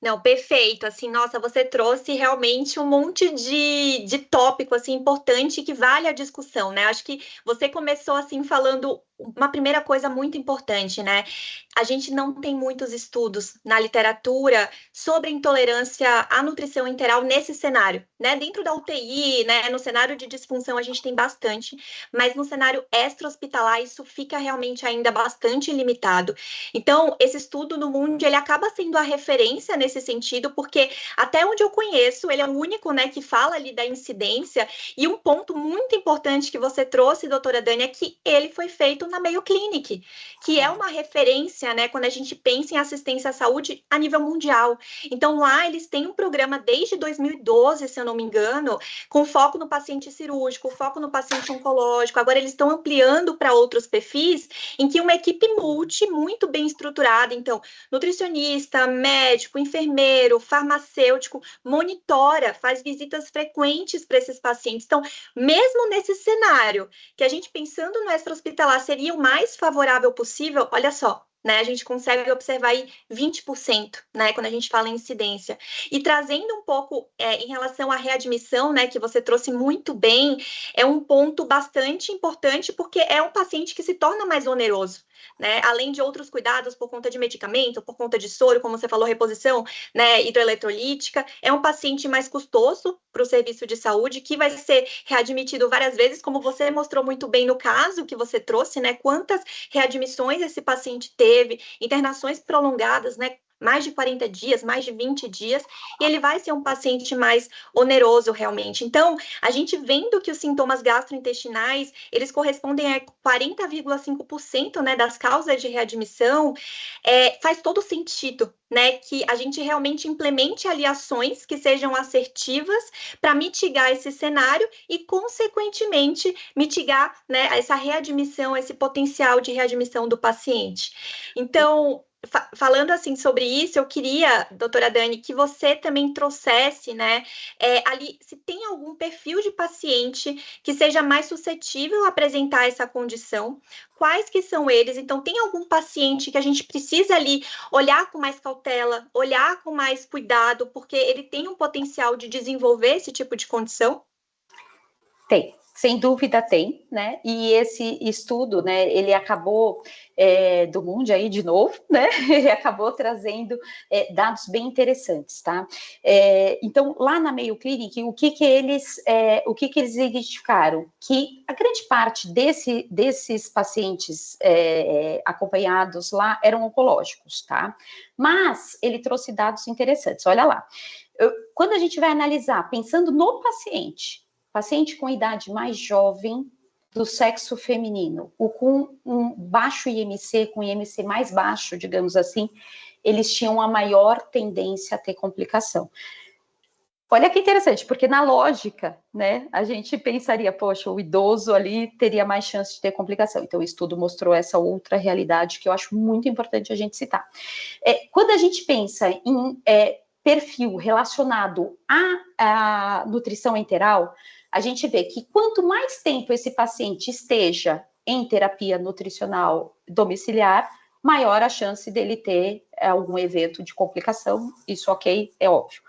Não, perfeito, assim, nossa, você trouxe realmente um monte de tópico, assim, importante que vale a discussão, né? Acho que você começou, assim, falando uma primeira coisa muito importante, né? A gente não tem muitos estudos na literatura sobre intolerância à nutrição enteral nesse cenário, né? Dentro da UTI, né? No cenário de disfunção a gente tem bastante, mas no cenário extra-hospitalar isso fica realmente ainda bastante limitado. Então, esse estudo no mundo, ele acaba sendo a referência nesse sentido, porque até onde eu conheço, ele é o único, né, que fala ali da incidência, e um ponto muito importante que você trouxe, doutora Dani, é que ele foi feito na Mayo Clinic, que é uma referência, né, quando a gente pensa em assistência à saúde a nível mundial. Então, lá eles têm um programa desde 2012, se eu não me engano, com foco no paciente cirúrgico, foco no paciente oncológico. Agora eles estão ampliando para outros perfis, em que uma equipe muito bem estruturada, então, nutricionista, médico, enfermeiro, farmacêutico, monitora, faz visitas frequentes para esses pacientes. Então, mesmo nesse cenário, que a gente pensando no extra-hospitalar seria o mais favorável possível, olha só, né, a gente consegue observar aí 20%, né, quando a gente fala em incidência. E trazendo um pouco em relação à readmissão, né, que você trouxe muito bem, é um ponto bastante importante, porque é um paciente que se torna mais oneroso. né? Além de outros cuidados por conta de medicamento, por conta de soro, como você falou, reposição, né, hidroeletrolítica. É um paciente mais custoso para o serviço de saúde, que vai ser readmitido várias vezes, como você mostrou muito bem no caso que você trouxe, né? Quantas readmissões esse paciente teve, internações prolongadas, né? Mais de 40 dias, mais de 20 dias, e ele vai ser um paciente mais oneroso realmente. Então, a gente vendo que os sintomas gastrointestinais, eles correspondem a 40,5%, né, das causas de readmissão, faz todo sentido, né, que a gente realmente implemente ali ações que sejam assertivas para mitigar esse cenário e, consequentemente, mitigar, né, essa readmissão, esse potencial de readmissão do paciente. Então, falando assim sobre isso, eu queria, doutora Dani, que você também trouxesse, né, ali, se tem algum perfil de paciente que seja mais suscetível a apresentar essa condição, quais que são eles? Então, tem algum paciente que a gente precisa ali olhar com mais cautela, olhar com mais cuidado, porque ele tem um potencial de desenvolver esse tipo de condição? Tem, sem dúvida tem, né? E esse estudo, né, ele acabou do mundo aí de novo, né? Ele acabou trazendo dados bem interessantes, tá? Então, lá na Mayo Clinic, o que eles identificaram? Que a grande parte desses pacientes acompanhados lá eram oncológicos, tá? Mas ele trouxe dados interessantes. Olha lá, quando a gente vai analisar, pensando no paciente com idade mais jovem, do sexo feminino, ou com um baixo IMC, com IMC mais baixo, digamos assim, eles tinham a maior tendência a ter complicação. Olha que interessante, porque na lógica, né, a gente pensaria, poxa, o idoso ali teria mais chance de ter complicação. Então, o estudo mostrou essa outra realidade que eu acho muito importante a gente citar. Quando a gente pensa em perfil relacionado à nutrição enteral, a gente vê que quanto mais tempo esse paciente esteja em terapia nutricional domiciliar, maior a chance dele ter algum evento de complicação. Isso, ok, é óbvio.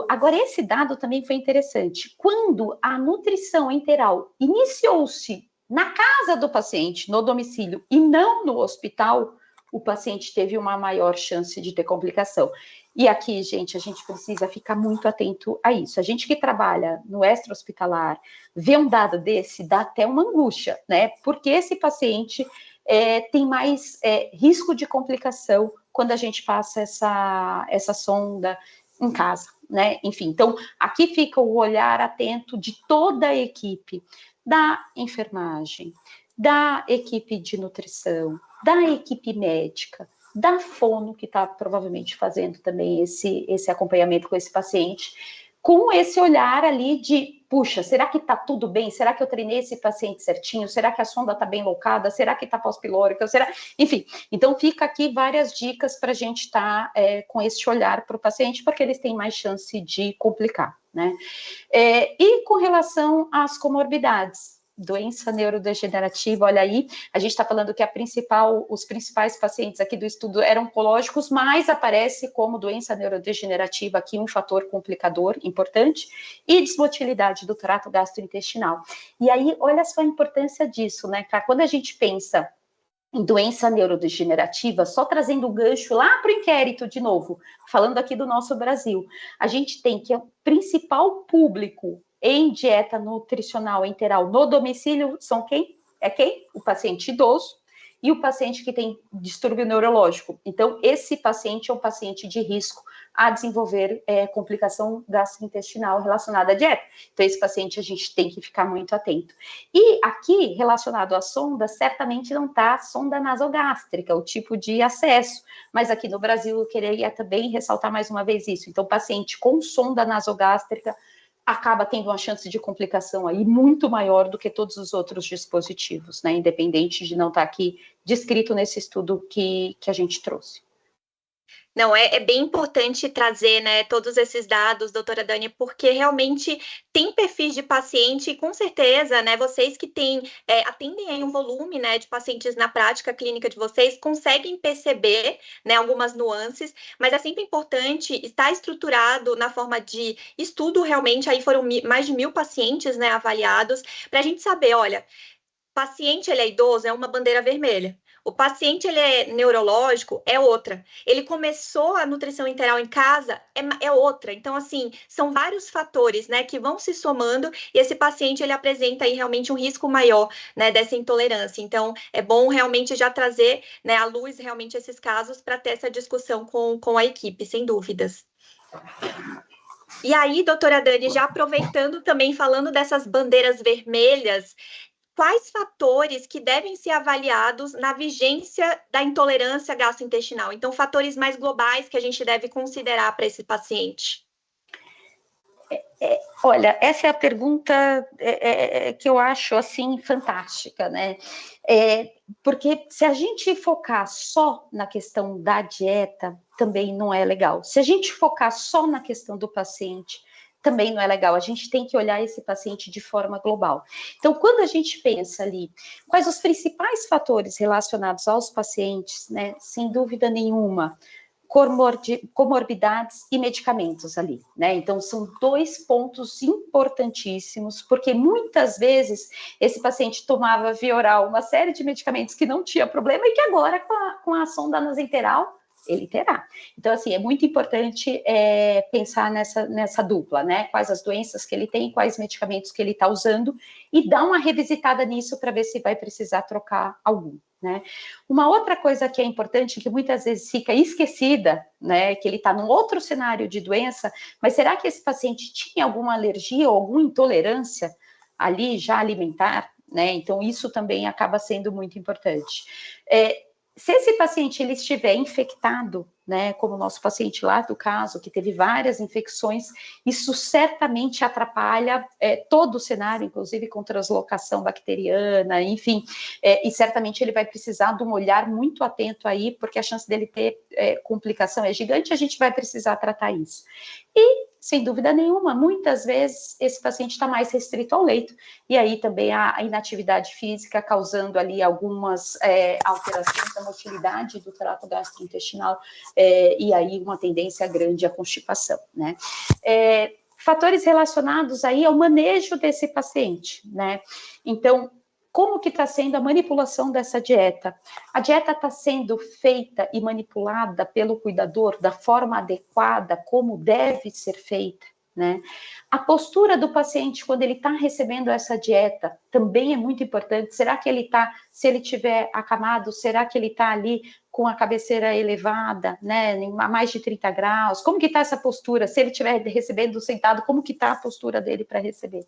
Agora esse dado também foi interessante, quando a nutrição enteral iniciou-se na casa do paciente, no domicílio, e não no hospital, o paciente teve uma maior chance de ter complicação. E aqui, gente, a gente precisa ficar muito atento a isso. A gente que trabalha no extra-hospitalar, vê um dado desse, dá até uma angústia, né? Porque esse paciente tem mais risco de complicação quando a gente passa essa sonda em casa, né? Enfim, então, aqui fica o olhar atento de toda a equipe, da enfermagem, da equipe de nutrição, da equipe médica, da fono, que está provavelmente fazendo também esse acompanhamento com esse paciente, com esse olhar ali de, puxa, será que está tudo bem? Será que eu treinei esse paciente certinho? Será que a sonda está bem locada? Será que está pós-pilórica? Enfim, então fica aqui várias dicas para a gente estar com esse olhar para o paciente, porque eles têm mais chance de complicar, né? E com relação às comorbidades, doença neurodegenerativa, olha aí, a gente está falando que os principais pacientes aqui do estudo eram oncológicos, mas aparece como doença neurodegenerativa aqui um fator complicador importante, e desmotilidade do trato gastrointestinal. E aí, olha só a importância disso, né, cara? Quando a gente pensa em doença neurodegenerativa, só trazendo o gancho lá para o inquérito de novo, falando aqui do nosso Brasil, a gente tem que o principal público em dieta nutricional enteral no domicílio são quem? O paciente idoso e o paciente que tem distúrbio neurológico. Então, esse paciente é um paciente de risco a desenvolver complicação gastrointestinal relacionada à dieta. Então, esse paciente a gente tem que ficar muito atento. E aqui, relacionado à sonda, certamente não está a sonda nasogástrica, o tipo de acesso, mas aqui no Brasil eu queria também ressaltar mais uma vez isso. Então, paciente com sonda nasogástrica acaba tendo uma chance de complicação aí muito maior do que todos os outros dispositivos, né? Independente de não estar aqui descrito nesse estudo que a gente trouxe. Não, é bem importante trazer, né, todos esses dados, doutora Dani, porque realmente tem perfis de paciente, e com certeza, né, vocês que atendem aí um volume, né, de pacientes na prática clínica de vocês, conseguem perceber, né, algumas nuances, mas é sempre importante estar estruturado na forma de estudo, realmente, aí foram mais de 1.000 pacientes, né, avaliados, para a gente saber, olha, paciente, ele é idoso, é uma bandeira vermelha. O paciente, ele é neurológico, é outra. Ele começou a nutrição integral em casa, é outra. Então, assim, são vários fatores, né, que vão se somando e esse paciente, ele apresenta aí realmente um risco maior, né, dessa intolerância. Então, é bom realmente já trazer, né, à luz realmente esses casos para ter essa discussão com a equipe, sem dúvidas. E aí, doutora Dani, já aproveitando também, falando dessas bandeiras vermelhas, quais fatores que devem ser avaliados na vigência da intolerância gastrointestinal? Então, fatores mais globais que a gente deve considerar para esse paciente. Olha, essa é a pergunta que eu acho, assim, fantástica, né? Porque se a gente focar só na questão da dieta, também não é legal. Se a gente focar só na questão do paciente, também não é legal. A gente tem que olhar esse paciente de forma global. Então, quando a gente pensa ali, quais os principais fatores relacionados aos pacientes, né? Sem dúvida nenhuma, comorbidades e medicamentos ali, né? Então, são 2 pontos importantíssimos, porque muitas vezes esse paciente tomava via oral uma série de medicamentos que não tinha problema e que agora, com a sonda nasoenteral, ele terá. Então, assim, é muito importante pensar nessa dupla, né? Quais as doenças que ele tem, quais medicamentos que ele está usando e dar uma revisitada nisso para ver se vai precisar trocar algum. Né? Uma outra coisa que é importante, que muitas vezes fica esquecida, né, que ele está num outro cenário de doença, mas será que esse paciente tinha alguma alergia ou alguma intolerância ali já alimentar? Né? Então, isso também acaba sendo muito importante. Se esse paciente ele estiver infectado, né, como o nosso paciente lá do caso, que teve várias infecções, isso certamente atrapalha todo o cenário, inclusive com translocação bacteriana, enfim, e certamente ele vai precisar de um olhar muito atento aí, porque a chance dele ter complicação é gigante, a gente vai precisar tratar isso. E, sem dúvida nenhuma, muitas vezes esse paciente está mais restrito ao leito, e aí também a inatividade física causando ali algumas alterações da motilidade do trato gastrointestinal, e aí uma tendência grande à constipação, né? Fatores relacionados aí ao manejo desse paciente, né? Então, como que está sendo a manipulação dessa dieta? A dieta está sendo feita e manipulada pelo cuidador da forma adequada, como deve ser feita, né? A postura do paciente quando ele está recebendo essa dieta também é muito importante. Será que ele está, se ele tiver acamado, será que ele está ali com a cabeceira elevada, né, a mais de 30 graus? Como que está essa postura? Se ele estiver recebendo sentado, como que está a postura dele para receber?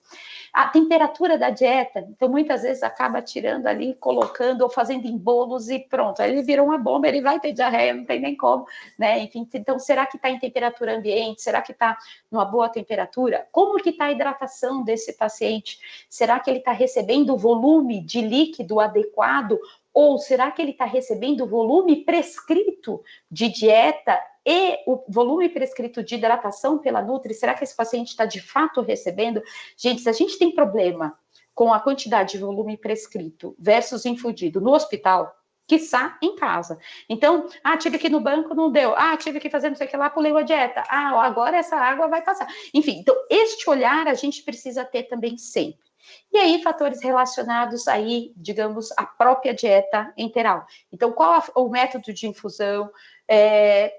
A temperatura da dieta, então muitas vezes acaba tirando ali, colocando ou fazendo em bolos e pronto, aí ele vira uma bomba, ele vai ter diarreia, não tem nem como, né? Enfim, então será que está em temperatura ambiente? Será que está numa boa temperatura? Como que está a hidratação desse paciente? Será que ele está recebendo o volume de líquido adequado? Ou será que ele está recebendo o volume prescrito de dieta e o volume prescrito de hidratação pela Nutri? Será que esse paciente está de fato recebendo? Gente, se a gente tem problema com a quantidade de volume prescrito versus infundido no hospital, quiçá em casa. Então, tive que ir no banco, não deu. Tive que fazer não sei o que lá, pulei a dieta. Agora essa água vai passar. Enfim, então, este olhar a gente precisa ter também sempre. E aí, fatores relacionados aí, digamos, à própria dieta enteral. Então, qual o método de infusão,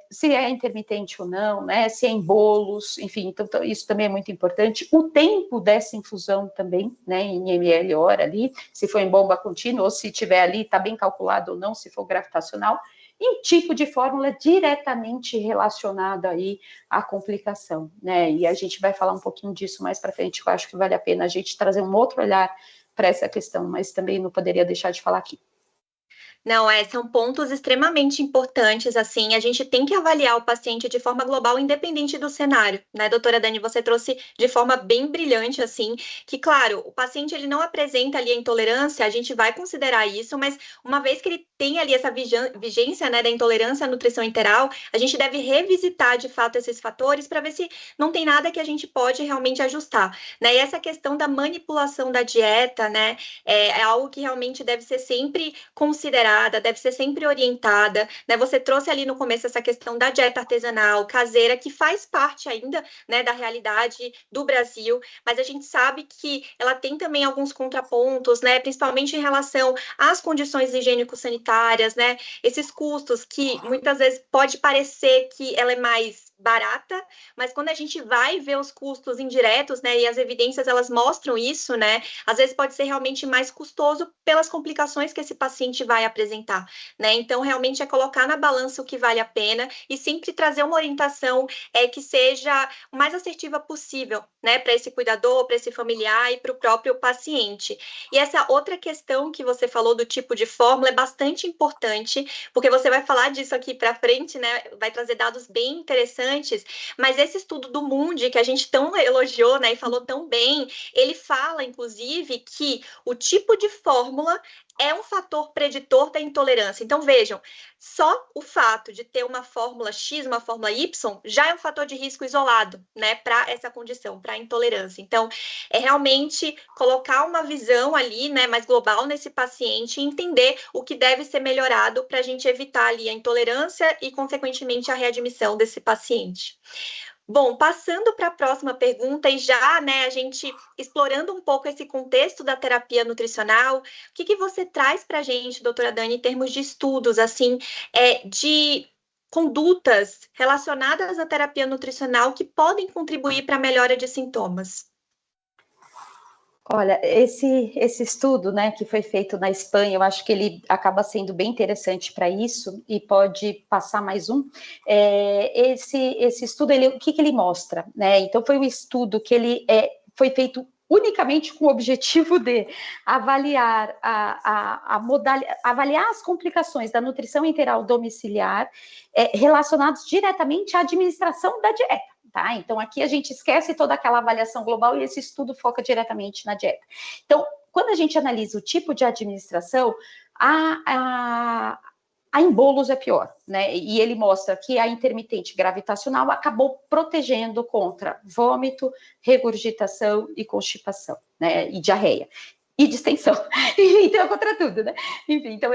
se é intermitente ou não, né? Se é em bolos, enfim, então isso também é muito importante. O tempo dessa infusão também, né? Em ml hora ali, se for em bomba contínua ou se tiver ali, está bem calculado ou não, se for gravitacional. E um tipo de fórmula diretamente relacionado aí à complicação, né? E a gente vai falar um pouquinho disso mais para frente, eu acho que vale a pena a gente trazer um outro olhar para essa questão, mas também não poderia deixar de falar aqui. Não, são pontos extremamente importantes, assim, a gente tem que avaliar o paciente de forma global, independente do cenário, né, doutora Dani, você trouxe de forma bem brilhante, assim, que, claro, o paciente, ele não apresenta ali a intolerância, a gente vai considerar isso, mas uma vez que ele tem ali essa vigência, né, da intolerância à nutrição enteral, a gente deve revisitar, de fato, esses fatores para ver se não tem nada que a gente pode realmente ajustar, né, e essa questão da manipulação da dieta, né, é algo que realmente deve ser sempre considerado cuidada, deve ser sempre orientada, né? Você trouxe ali no começo essa questão da dieta artesanal, caseira, que faz parte ainda, né, da realidade do Brasil, mas a gente sabe que ela tem também alguns contrapontos, né, principalmente em relação às condições higiênico-sanitárias, né, esses custos que muitas vezes pode parecer que ela é mais barata, mas quando a gente vai ver os custos indiretos, né, e as evidências elas mostram isso, né, às vezes pode ser realmente mais custoso pelas complicações que esse paciente vai apresentar, né, então realmente é colocar na balança o que vale a pena e sempre trazer uma orientação que seja o mais assertiva possível, né, para esse cuidador, para esse familiar e para o próprio paciente. E essa outra questão que você falou do tipo de fórmula é bastante importante, porque você vai falar disso aqui para frente, né, vai trazer dados bem interessantes, mas esse estudo do Mundi, que a gente tão elogiou, né, e falou tão bem, ele fala, inclusive, que o tipo de fórmula é um fator preditor da intolerância. Então, vejam, só o fato de ter uma fórmula X, uma fórmula Y, já é um fator de risco isolado, né, para essa condição, para a intolerância. Então, é realmente colocar uma visão ali, né, mais global nesse paciente e entender o que deve ser melhorado para a gente evitar ali a intolerância e, consequentemente, a readmissão desse paciente. Bom, passando para a próxima pergunta e já, né, a gente explorando um pouco esse contexto da terapia nutricional, o que você traz para a gente, doutora Dani, em termos de estudos, assim, de condutas relacionadas à terapia nutricional que podem contribuir para a melhora de sintomas? Olha, esse estudo, né, que foi feito na Espanha, eu acho que ele acaba sendo bem interessante para isso, e pode passar mais um. Esse estudo, o que ele mostra, né? Então, foi um estudo que ele foi feito unicamente com o objetivo de avaliar avaliar as complicações da nutrição enteral domiciliar relacionadas diretamente à administração da dieta. Tá? Então, aqui a gente esquece toda aquela avaliação global e esse estudo foca diretamente na dieta. Então, quando a gente analisa o tipo de administração, a em bolos é pior, né? E ele mostra que a intermitente gravitacional acabou protegendo contra vômito, regurgitação e constipação, né? E diarreia. E distensão, então contra tudo, né? Enfim, então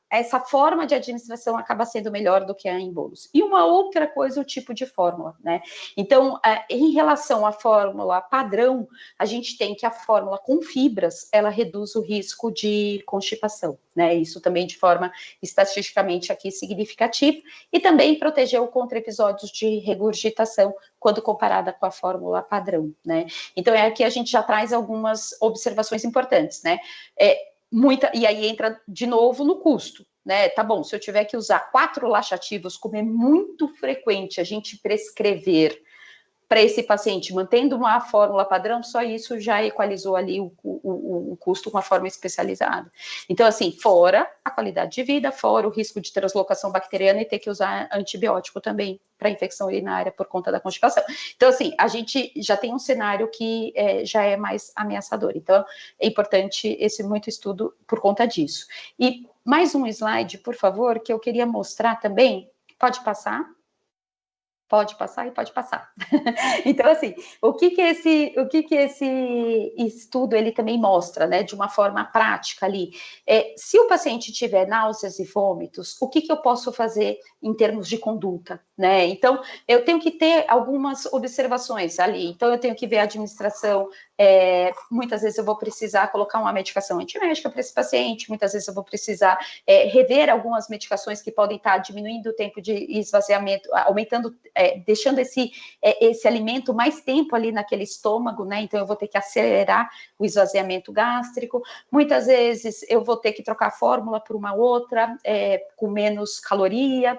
essa forma de administração acaba sendo melhor do que a em bolos. E uma outra coisa, o tipo de fórmula, né? Então, em relação à fórmula padrão, a gente tem que a fórmula com fibras, ela reduz o risco de constipação, né? Isso também de forma estatisticamente aqui significativa, e também protegeu contra episódios de regurgitação quando comparada com a fórmula padrão, né? Então, aqui a gente já traz algumas observações importantes, né? E aí entra de novo no custo, né? Tá bom, se eu tiver que usar 4 laxativos, como é muito frequente a gente prescrever para esse paciente, mantendo uma fórmula padrão, só isso já equalizou ali o custo com a forma especializada. Então, assim, fora a qualidade de vida, fora o risco de translocação bacteriana e ter que usar antibiótico também para infecção urinária por conta da constipação. Então, assim, a gente já tem um cenário que já é mais ameaçador. Então, é importante esse muito estudo por conta disso. E mais um slide, por favor, que eu queria mostrar também. Pode passar? Pode passar e pode passar. Então, assim, o que esse estudo ele também mostra, né, de uma forma prática ali? Se o paciente tiver náuseas e vômitos, o que eu posso fazer em termos de conduta, né? Então, eu tenho que ter algumas observações ali. Então, eu tenho que ver a administração. Muitas vezes eu vou precisar colocar uma medicação antimédica para esse paciente, muitas vezes eu vou precisar rever algumas medicações que podem estar diminuindo o tempo de esvaziamento, aumentando, deixando esse alimento mais tempo ali naquele estômago, né? Então eu vou ter que acelerar o esvaziamento gástrico. Muitas vezes eu vou ter que trocar a fórmula por uma outra, com menos caloria.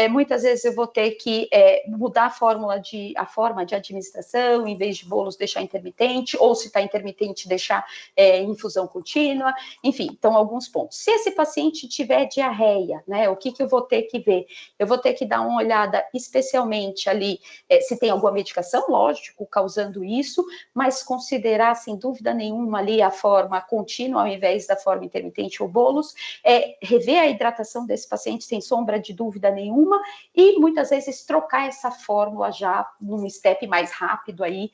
Muitas vezes eu vou ter que mudar a forma de administração, em vez de bolos deixar intermitente, ou se está intermitente, deixar infusão contínua, enfim, então alguns pontos. Se esse paciente tiver diarreia, né, o que eu vou ter que ver? Eu vou ter que dar uma olhada especialmente ali, se tem alguma medicação, lógico, causando isso, mas considerar, sem dúvida nenhuma, ali a forma contínua ao invés da forma intermitente ou bolos, rever a hidratação desse paciente sem sombra de dúvida nenhuma, e muitas vezes trocar essa fórmula já num step mais rápido aí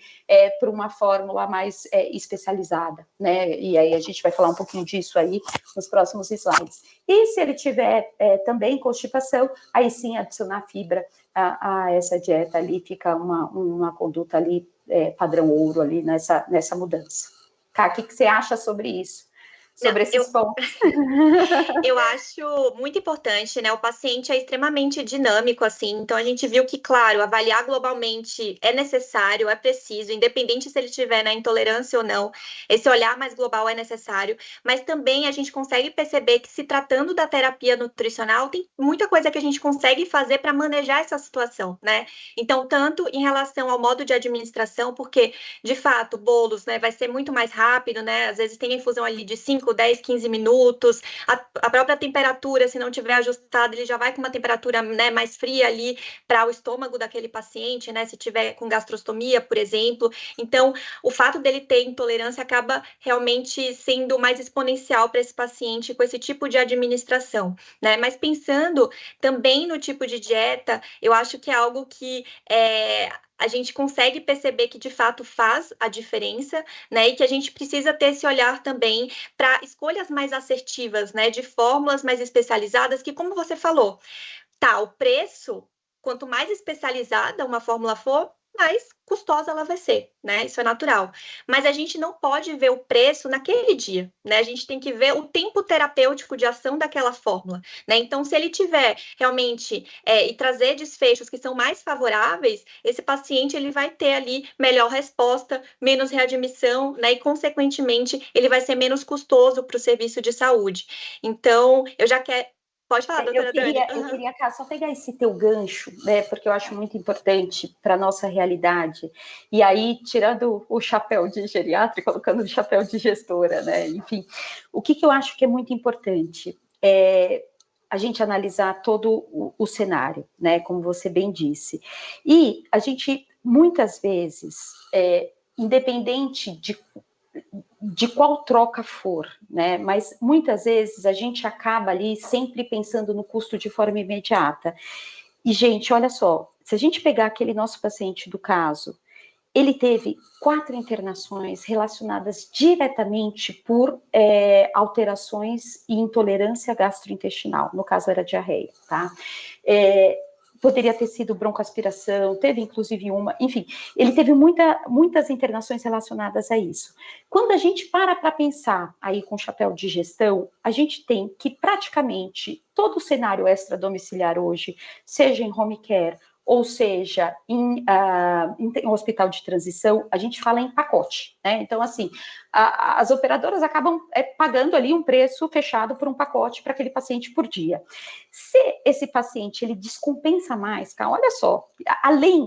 para uma fórmula mais especializada, né? E aí a gente vai falar um pouquinho disso aí nos próximos slides. E se ele tiver também constipação, aí sim adicionar fibra a essa dieta ali, fica uma conduta ali padrão ouro ali nessa mudança. Tá, o que você acha sobre isso? Sobre esses pontos. Eu acho muito importante, né? O paciente é extremamente dinâmico, assim, então a gente viu que, claro, avaliar globalmente é necessário, é preciso, independente se ele tiver na intolerância ou não, esse olhar mais global é necessário, mas também a gente consegue perceber que, se tratando da terapia nutricional, tem muita coisa que a gente consegue fazer para manejar essa situação, né? Então, tanto em relação ao modo de administração, porque, de fato, bolos, né, vai ser muito mais rápido, né? Às vezes tem a infusão ali de 5, 10, 15 minutos, a própria temperatura, se não tiver ajustada, ele já vai com uma temperatura, né, mais fria ali para o estômago daquele paciente, né, se tiver com gastrostomia, por exemplo. Então, o fato dele ter intolerância acaba realmente sendo mais exponencial para esse paciente com esse tipo de administração, né? Mas pensando também no tipo de dieta, eu acho que é algo que a gente consegue perceber que de fato faz a diferença, né? E que a gente precisa ter esse olhar também para escolhas mais assertivas, né? De fórmulas mais especializadas, que, como você falou, tá, o preço, quanto mais especializada uma fórmula for, mais custosa ela vai ser, né? Isso é natural. Mas a gente não pode ver o preço naquele dia, né? A gente tem que ver o tempo terapêutico de ação daquela fórmula, né? Então, se ele tiver realmente e trazer desfechos que são mais favoráveis, esse paciente ele vai ter ali melhor resposta, menos readmissão, né? E, consequentemente, ele vai ser menos custoso para o serviço de saúde. Então, eu já quero. Pode falar, doutora Dani. Eu queria, Cá, só pegar esse teu gancho, né, porque eu acho muito importante para a nossa realidade. E aí, tirando o chapéu de geriatra e colocando o chapéu de gestora, né, enfim, o que eu acho que é muito importante é a gente analisar todo o cenário, né, como você bem disse. E a gente, muitas vezes, independente de qual troca for, né? Mas muitas vezes a gente acaba ali sempre pensando no custo de forma imediata. E, gente, olha só, se a gente pegar aquele nosso paciente do caso, ele teve 4 internações relacionadas diretamente por alterações e intolerância gastrointestinal, no caso era diarreia, tá? Poderia ter sido broncoaspiração, teve inclusive uma, enfim, ele teve muitas internações relacionadas a isso. Quando a gente para pensar aí com chapéu de gestão, a gente tem que praticamente todo o cenário extradomiciliar hoje, seja em home care, ou seja, em hospital de transição, a gente fala em pacote, né? Então, assim, as operadoras acabam pagando ali um preço fechado por um pacote para aquele paciente por dia. Se esse paciente, ele descompensa mais, cara, olha só,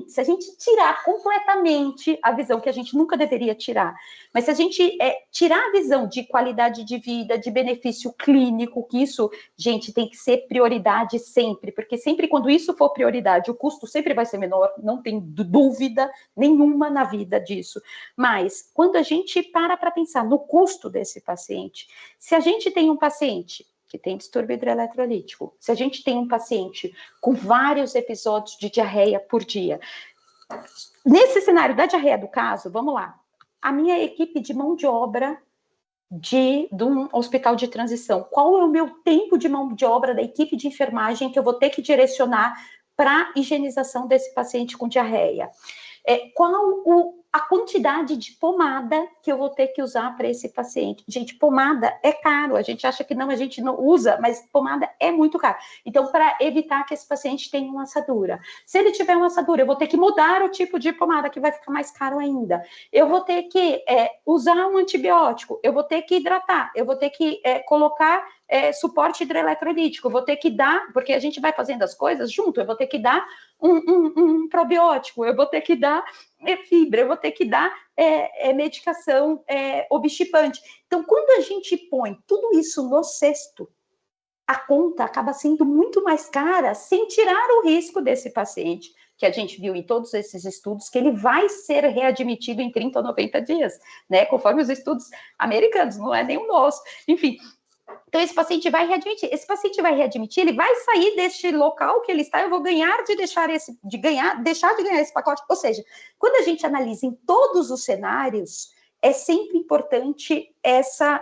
se a gente tirar completamente a visão, que a gente nunca deveria tirar, mas se a gente tirar a visão de qualidade de vida, de benefício clínico, que isso, gente, tem que ser prioridade sempre, porque sempre quando isso for prioridade, o custo sempre vai ser menor, não tem dúvida nenhuma na vida disso. Mas, quando a gente para pensar no custo desse paciente, se a gente tem um paciente que tem distúrbio hidroeletrolítico, se a gente tem um paciente com vários episódios de diarreia por dia, nesse cenário da diarreia do caso, vamos lá, a minha equipe de mão de obra de um hospital de transição, qual é o meu tempo de mão de obra da equipe de enfermagem que eu vou ter que direcionar para a higienização desse paciente com diarreia? Qual a quantidade de pomada que eu vou ter que usar para esse paciente? Gente, pomada é caro, a gente acha que não, a gente não usa, mas pomada é muito caro. Então, para evitar que esse paciente tenha uma assadura. Se ele tiver uma assadura, eu vou ter que mudar o tipo de pomada, que vai ficar mais caro ainda. Eu vou ter que usar um antibiótico, eu vou ter que hidratar, eu vou ter que colocar suporte hidroeletrolítico, eu vou ter que dar, porque a gente vai fazendo as coisas junto, eu vou ter que dar um probiótico, eu vou ter que dar fibra, eu vou ter que dar medicação obstipante. Então, quando a gente põe tudo isso no cesto, a conta acaba sendo muito mais cara, sem tirar o risco desse paciente, que a gente viu em todos esses estudos, que ele vai ser readmitido em 30 ou 90 dias, né? Conforme os estudos americanos, não é nem o nosso. Enfim, Então, esse paciente vai readmitir. Esse paciente vai readmitir, ele vai sair deste local que ele está, eu vou ganhar de deixar de ganhar esse pacote. Ou seja, quando a gente analisa em todos os cenários, é sempre importante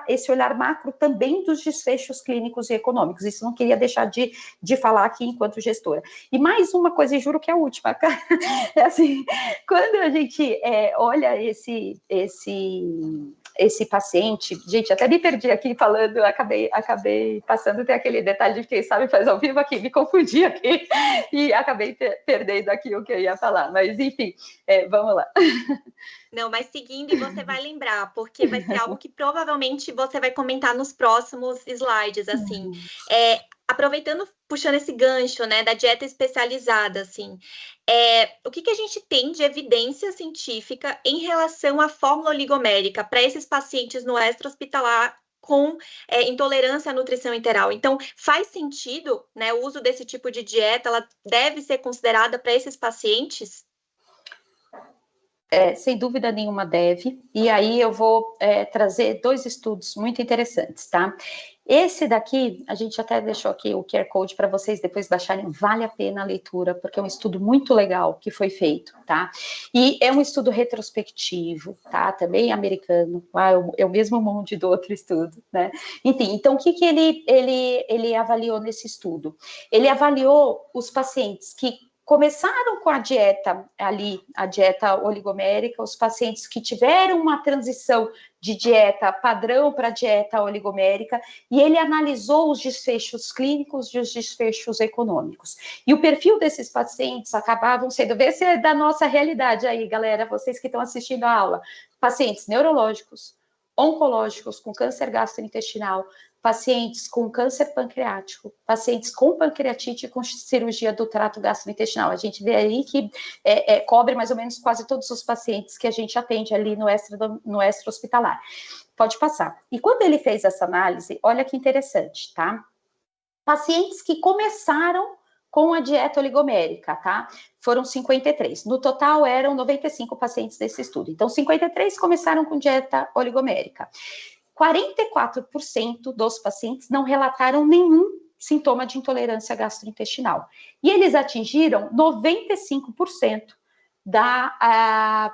esse olhar macro também dos desfechos clínicos e econômicos. Isso não queria deixar de falar aqui enquanto gestora. E mais uma coisa, e juro que é a última, é assim, quando a gente olha esse paciente, gente, até me perdi aqui falando, acabei passando, tem aquele detalhe de quem sabe faz ao vivo aqui, me confundi aqui, e acabei perdendo aqui o que eu ia falar, mas enfim, vamos lá. Não, mas seguindo, e você vai lembrar, porque vai ser algo que provavelmente você vai comentar nos próximos slides, assim. Aproveitando, puxando esse gancho, né, da dieta especializada, assim, o que a gente tem de evidência científica em relação à fórmula oligomérica para esses pacientes no extra-hospitalar com intolerância à nutrição enteral? Então, faz sentido, né, o uso desse tipo de dieta, ela deve ser considerada para esses pacientes? Sem dúvida nenhuma deve, e aí eu vou trazer 2 estudos muito interessantes, tá? Esse daqui, a gente até deixou aqui o QR Code para vocês depois baixarem, vale a pena a leitura, porque é um estudo muito legal que foi feito, tá? E é um estudo retrospectivo, tá? Também americano, é o mesmo monte do outro estudo, né? Enfim, então o que ele avaliou nesse estudo? Ele avaliou os pacientes que começaram com a dieta oligomérica, os pacientes que tiveram uma transição de dieta padrão para dieta oligomérica, e ele analisou os desfechos clínicos e os desfechos econômicos. E o perfil desses pacientes acabavam sendo, vê se é da nossa realidade aí, galera, vocês que estão assistindo a aula, pacientes neurológicos, oncológicos com câncer gastrointestinal, pacientes com câncer pancreático, pacientes com pancreatite e com cirurgia do trato gastrointestinal. A gente vê aí que cobre mais ou menos quase todos os pacientes que a gente atende ali no extra-hospitalar. Pode passar. E quando ele fez essa análise, olha que interessante, tá? Pacientes que começaram com a dieta oligomérica, tá? Foram 53. No total, eram 95 pacientes desse estudo. Então, 53 começaram com dieta oligomérica. 44% dos pacientes não relataram nenhum sintoma de intolerância gastrointestinal. E eles atingiram 95% da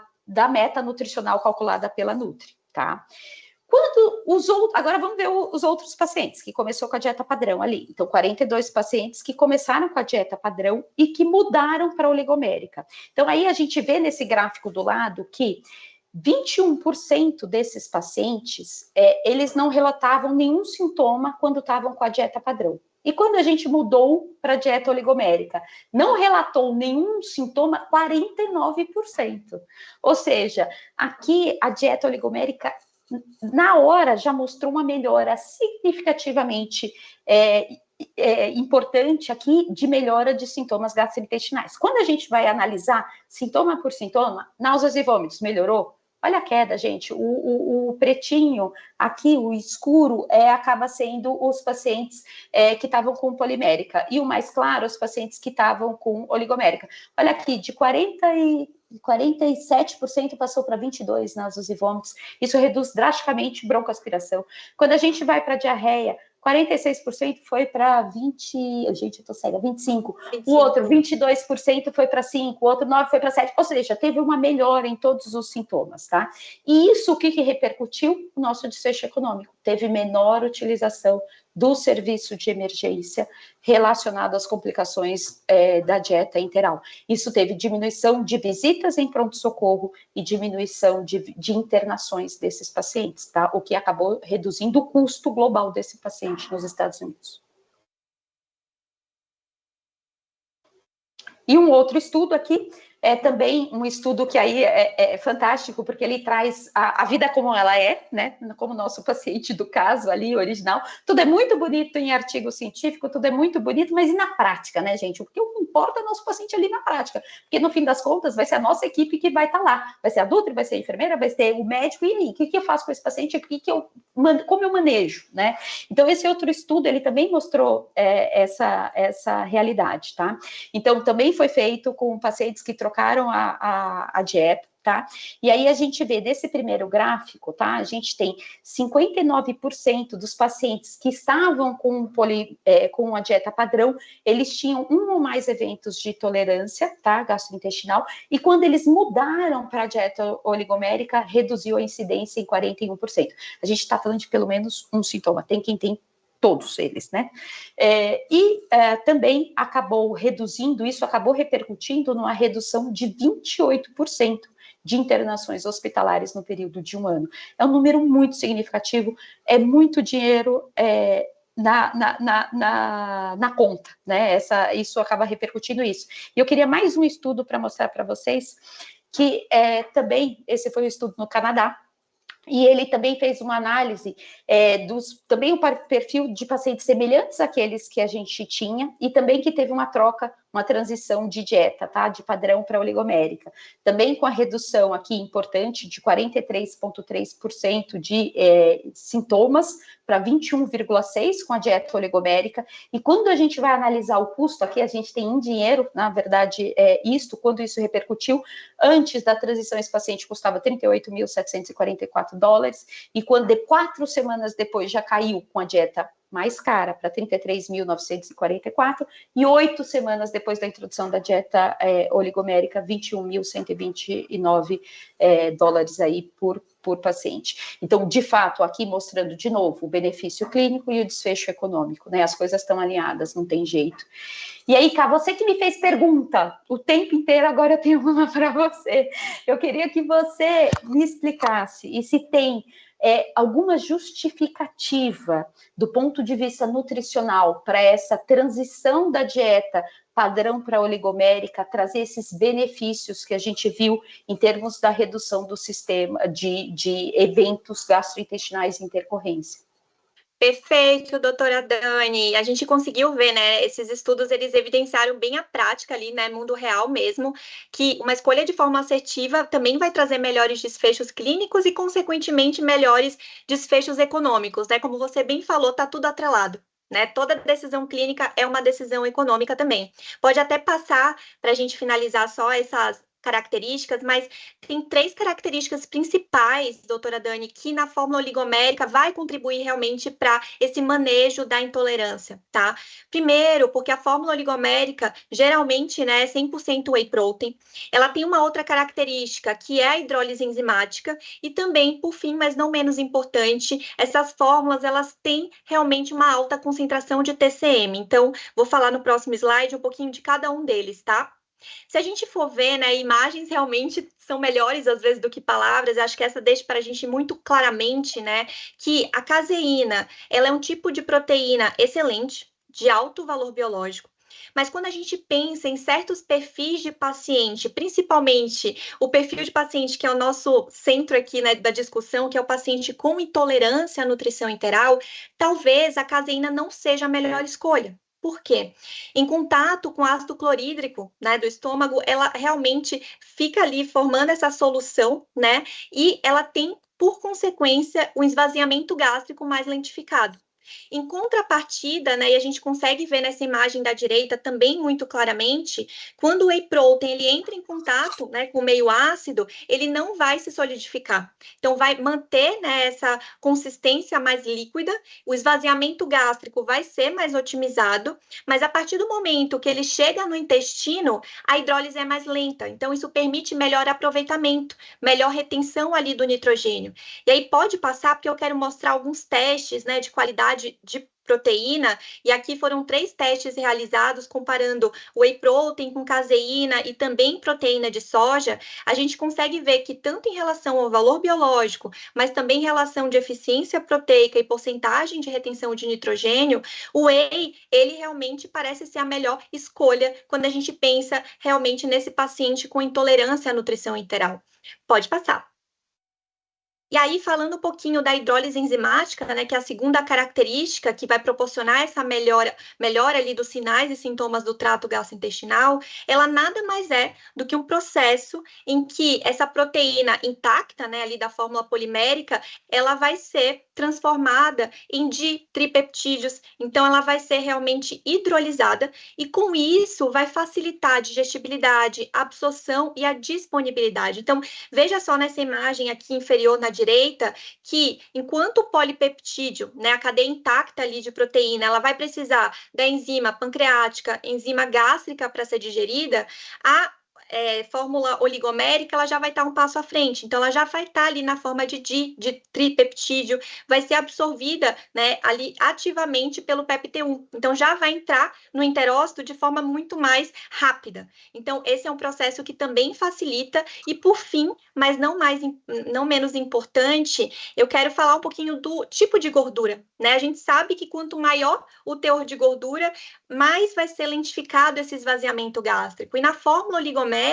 meta nutricional calculada pela Nutri, tá? Agora vamos ver os outros pacientes, que começou com a dieta padrão ali. Então, 42 pacientes que começaram com a dieta padrão e que mudaram para a oligomérica. Então, aí a gente vê nesse gráfico do lado que 21% desses pacientes, eles não relatavam nenhum sintoma quando estavam com a dieta padrão. E quando a gente mudou para a dieta oligomérica, não relatou nenhum sintoma, 49%. Ou seja, aqui a dieta oligomérica, na hora, já mostrou uma melhora significativamente importante aqui de melhora de sintomas gastrointestinais. Quando a gente vai analisar sintoma por sintoma, náuseas e vômitos, melhorou? Olha a queda, gente, o pretinho aqui, o escuro, acaba sendo os pacientes que estavam com polimérica, e o mais claro, os pacientes que estavam com oligomérica. Olha aqui, de 47% passou para 22% náuseas e vômitos, isso reduz drasticamente broncoaspiração. Quando a gente vai para diarreia, 46% foi para 20%, gente, eu tô cega, 25%. O outro, 22% foi para 5%, o outro 9% foi para 7%. Ou seja, teve uma melhora em todos os sintomas, tá? E isso, o que repercutiu? O nosso desfecho econômico. Teve menor utilização do serviço de emergência relacionado às complicações da dieta enteral. Isso teve diminuição de visitas em pronto-socorro e diminuição de internações desses pacientes, tá? O que acabou reduzindo o custo global desse paciente nos Estados Unidos. E um outro estudo aqui, também um estudo que aí é fantástico, porque ele traz a vida como ela é, né, como o nosso paciente do caso ali, original. Tudo é muito bonito em artigo científico, tudo é muito bonito, mas e na prática, né, gente? O que importa é o nosso paciente ali na prática, porque no fim das contas vai ser a nossa equipe que vai estar lá, vai ser a Nutri, vai ser a enfermeira, vai ser o médico, e aí, o que eu faço com esse paciente, como eu manejo, né? Então, esse outro estudo, ele também mostrou essa realidade, tá? Então, também foi feito com pacientes que trocaram a dieta, tá? E aí a gente vê nesse primeiro gráfico, tá? A gente tem 59% dos pacientes que estavam com a dieta padrão, eles tinham um ou mais eventos de intolerância, tá? Gastrointestinal, e quando eles mudaram para a dieta oligomérica, reduziu a incidência em 41%. A gente está falando de pelo menos um sintoma, tem quem tem todos eles, né? Também acabou reduzindo, isso acabou repercutindo numa redução de 28% de internações hospitalares no período de um ano. É um número muito significativo, é muito dinheiro na conta, né? Isso acaba repercutindo isso. E eu queria mais um estudo para mostrar para vocês, que também, esse foi um estudo no Canadá, e ele também fez uma análise também o perfil de pacientes semelhantes àqueles que a gente tinha, e também que teve uma troca, uma transição de dieta, tá? De padrão para oligomérica. Também com a redução aqui importante de 43,3% de sintomas para 21,6% com a dieta oligomérica. E quando a gente vai analisar o custo, aqui a gente tem em dinheiro, na verdade, quando isso repercutiu, antes da transição esse paciente custava $38.744, e quando 4 semanas depois já caiu com a dieta mais cara para 33.944, e 8 semanas depois da introdução da dieta oligomérica, 21.129 dólares aí por paciente. Então, de fato, aqui mostrando de novo o benefício clínico e o desfecho econômico, né? As coisas estão alinhadas, não tem jeito. E aí, Cá, você que me fez pergunta o tempo inteiro, agora eu tenho uma para você. Eu queria que você me explicasse, e se tem alguma justificativa do ponto de vista nutricional para essa transição da dieta padrão para oligomérica, trazer esses benefícios que a gente viu em termos da redução do sistema de eventos gastrointestinais em intercorrência. Perfeito, doutora Dani. A gente conseguiu ver, né? Esses estudos, eles evidenciaram bem a prática ali, né? Mundo real mesmo, que uma escolha de forma assertiva também vai trazer melhores desfechos clínicos e, consequentemente, melhores desfechos econômicos, né? Como você bem falou, tá tudo atrelado. Né? Toda decisão clínica é uma decisão econômica também. Pode até passar, para a gente finalizar só essas características, mas tem 3 características principais, doutora Dani, que na fórmula oligomérica vai contribuir realmente para esse manejo da intolerância, tá? Primeiro, porque a fórmula oligomérica, geralmente, né, é 100% whey protein. Ela tem uma outra característica, que é a hidrólise enzimática, e também, por fim, mas não menos importante, essas fórmulas, elas têm realmente uma alta concentração de TCM. Então, vou falar no próximo slide um pouquinho de cada um deles, tá? Se a gente for ver, né, imagens realmente são melhores às vezes do que palavras. Acho que essa deixa para a gente muito claramente, né, que a caseína, ela é um tipo de proteína excelente, de alto valor biológico. Mas quando a gente pensa em certos perfis de paciente, principalmente o perfil de paciente que é o nosso centro aqui, né, da discussão, que é o paciente com intolerância à nutrição enteral, talvez a caseína não seja a melhor escolha. Por quê? Em contato com ácido clorídrico, né, do estômago, ela realmente fica ali formando essa solução, né, e ela tem, por consequência, um esvaziamento gástrico mais lentificado. Em contrapartida, né, e a gente consegue ver nessa imagem da direita também muito claramente, quando o whey protein ele entra em contato, né, com o meio ácido, ele não vai se solidificar. Então, vai manter, né, essa consistência mais líquida, o esvaziamento gástrico vai ser mais otimizado, mas a partir do momento que ele chega no intestino, a hidrólise é mais lenta. Então, isso permite melhor aproveitamento, melhor retenção ali do nitrogênio. E aí pode passar, porque eu quero mostrar alguns testes, né, de qualidade de proteína, e aqui foram 3 testes realizados comparando whey protein com caseína e também proteína de soja. A gente consegue ver que tanto em relação ao valor biológico, mas também em relação de eficiência proteica e porcentagem de retenção de nitrogênio, o whey, ele realmente parece ser a melhor escolha quando a gente pensa realmente nesse paciente com intolerância à nutrição enteral. Pode passar. E aí, falando um pouquinho da hidrólise enzimática, né, que é a segunda característica que vai proporcionar essa melhora ali dos sinais e sintomas do trato gastrointestinal, ela nada mais é do que um processo em que essa proteína intacta, né, ali da fórmula polimérica, ela vai ser transformada em ditripeptídeos, então ela vai ser realmente hidrolisada e com isso vai facilitar a digestibilidade, a absorção e a disponibilidade. Então, veja só nessa imagem aqui inferior na direita, que enquanto o polipeptídeo, né, a cadeia intacta ali de proteína, ela vai precisar da enzima pancreática, enzima gástrica para ser digerida, a fórmula oligomérica, ela já vai estar um passo à frente. Então, ela já vai estar ali na forma de tripeptídeo, vai ser absorvida, né, ali ativamente pelo PEPT1. Então, já vai entrar no enterócito de forma muito mais rápida. Então, esse é um processo que também facilita. E, por fim, mas não menos importante, eu quero falar um pouquinho do tipo de gordura, né? A gente sabe que quanto maior o teor de gordura, mais vai ser lentificado esse esvaziamento gástrico. E na fórmula oligomérica,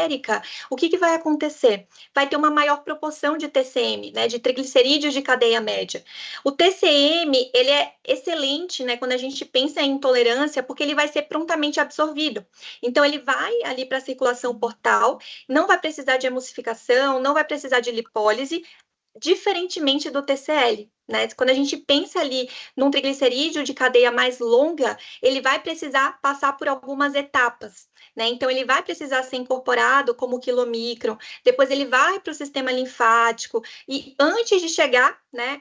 o que vai acontecer? Vai ter uma maior proporção de TCM, né, de triglicerídeos de cadeia média. O TCM, ele é excelente, né, quando a gente pensa em intolerância, porque ele vai ser prontamente absorvido. Então, ele vai ali para a circulação portal, não vai precisar de emulsificação, não vai precisar de lipólise, diferentemente do TCL, né? Quando a gente pensa ali num triglicerídeo de cadeia mais longa, ele vai precisar passar por algumas etapas, né? Então, ele vai precisar ser incorporado como quilomicron, depois ele vai para o sistema linfático, e antes de chegar, né,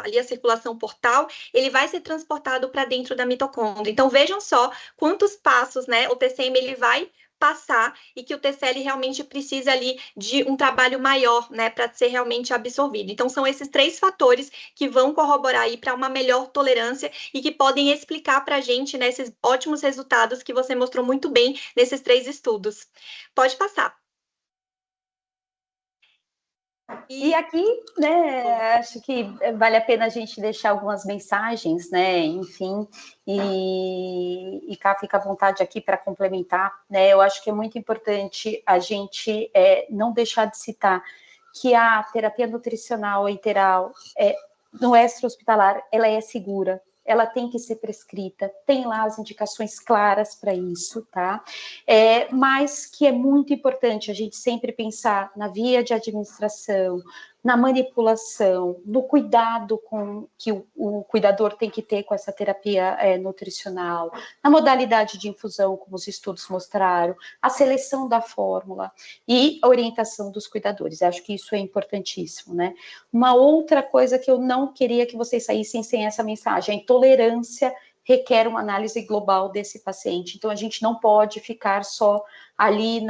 ali a circulação portal, ele vai ser transportado para dentro da mitocôndria. Então, vejam só quantos passos, né, o TCM ele vai passar e que o TCL realmente precisa ali de um trabalho maior, né, para ser realmente absorvido. Então, são esses 3 fatores que vão corroborar aí para uma melhor tolerância e que podem explicar para a gente, né, esses ótimos resultados que você mostrou muito bem nesses 3 estudos. Pode passar. E aqui, né, acho que vale a pena a gente deixar algumas mensagens, né, enfim, e cá fica à vontade aqui para complementar, né, eu acho que é muito importante a gente não deixar de citar que a terapia nutricional enteral no extra-hospitalar, ela é segura, ela tem que ser prescrita, tem lá as indicações claras para isso, tá? Mas que é muito importante a gente sempre pensar na via de administração, na manipulação, no cuidado que o cuidador tem que ter com essa terapia nutricional, na modalidade de infusão, como os estudos mostraram, a seleção da fórmula e a orientação dos cuidadores. Acho que isso é importantíssimo, né? Uma outra coisa que eu não queria que vocês saíssem sem essa mensagem, a intolerância requer uma análise global desse paciente. Então, a gente não pode ficar só ali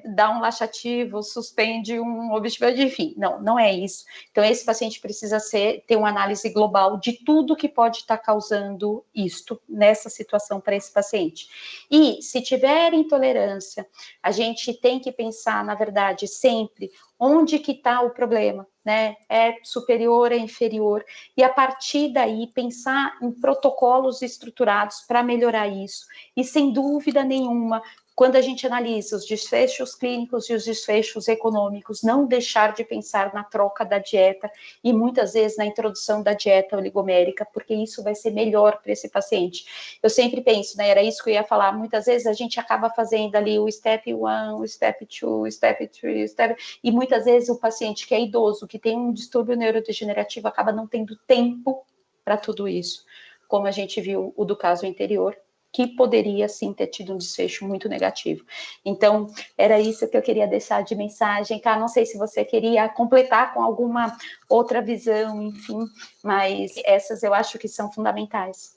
dá um laxativo, suspende um objetivo, enfim, não é isso. Então, esse paciente precisa ter uma análise global de tudo que pode estar causando isto, nessa situação para esse paciente. E, se tiver intolerância, a gente tem que pensar, na verdade, sempre onde que está o problema, né? É superior, é inferior, e a partir daí pensar em protocolos estruturados para melhorar isso. E sem dúvida nenhuma, quando a gente analisa os desfechos clínicos e os desfechos econômicos, não deixar de pensar na troca da dieta e muitas vezes na introdução da dieta oligomérica, porque isso vai ser melhor para esse paciente. Eu sempre penso, né, era isso que eu ia falar, muitas vezes a gente acaba fazendo ali o step 1, o step 2, o step 3, e muitas vezes o paciente que é idoso, que tem um distúrbio neurodegenerativo, acaba não tendo tempo para tudo isso, como a gente viu o do caso anterior, que poderia, sim, ter tido um desfecho muito negativo. Então, era isso que eu queria deixar de mensagem, Cá, não sei se você queria completar com alguma outra visão, enfim, mas essas eu acho que são fundamentais.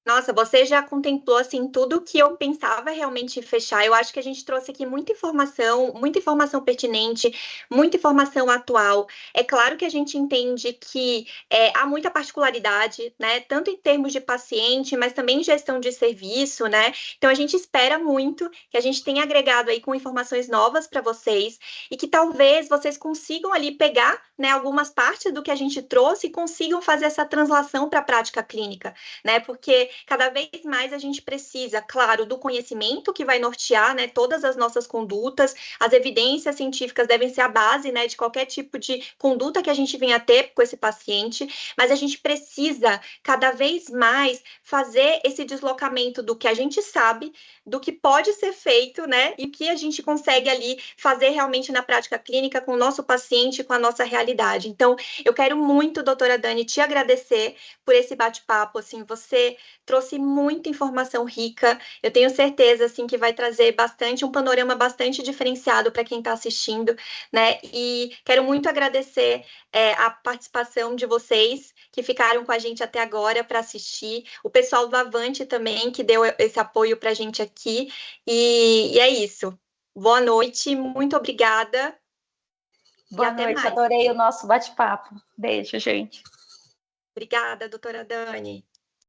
Nossa, você já contemplou, assim, tudo que eu pensava realmente fechar. Eu acho que a gente trouxe aqui muita informação pertinente, muita informação atual. É claro que a gente entende que há muita particularidade, né? Tanto em termos de paciente, mas também em gestão de serviço, né? Então, a gente espera muito que a gente tenha agregado aí com informações novas para vocês e que talvez vocês consigam ali pegar, né, algumas partes do que a gente trouxe e consigam fazer essa translação para a prática clínica, né? Porque cada vez mais a gente precisa, claro, do conhecimento que vai nortear, né, todas as nossas condutas, as evidências científicas devem ser a base, né, de qualquer tipo de conduta que a gente venha a ter com esse paciente, mas a gente precisa cada vez mais fazer esse deslocamento do que a gente sabe, do que pode ser feito, né, e o que a gente consegue ali fazer realmente na prática clínica com o nosso paciente, com a nossa realidade. Então, eu quero muito, doutora Dani, te agradecer por esse bate-papo, assim, você trouxe muita informação rica, eu tenho certeza, assim, que vai trazer bastante, um panorama bastante diferenciado para quem está assistindo, né, e quero muito agradecer a participação de vocês que ficaram com a gente até agora para assistir, o pessoal do Avante também, que deu esse apoio para a gente aqui, e é isso. Boa noite, muito obrigada. Boa noite, adorei o nosso bate-papo. Beijo, gente. Obrigada, doutora Dani.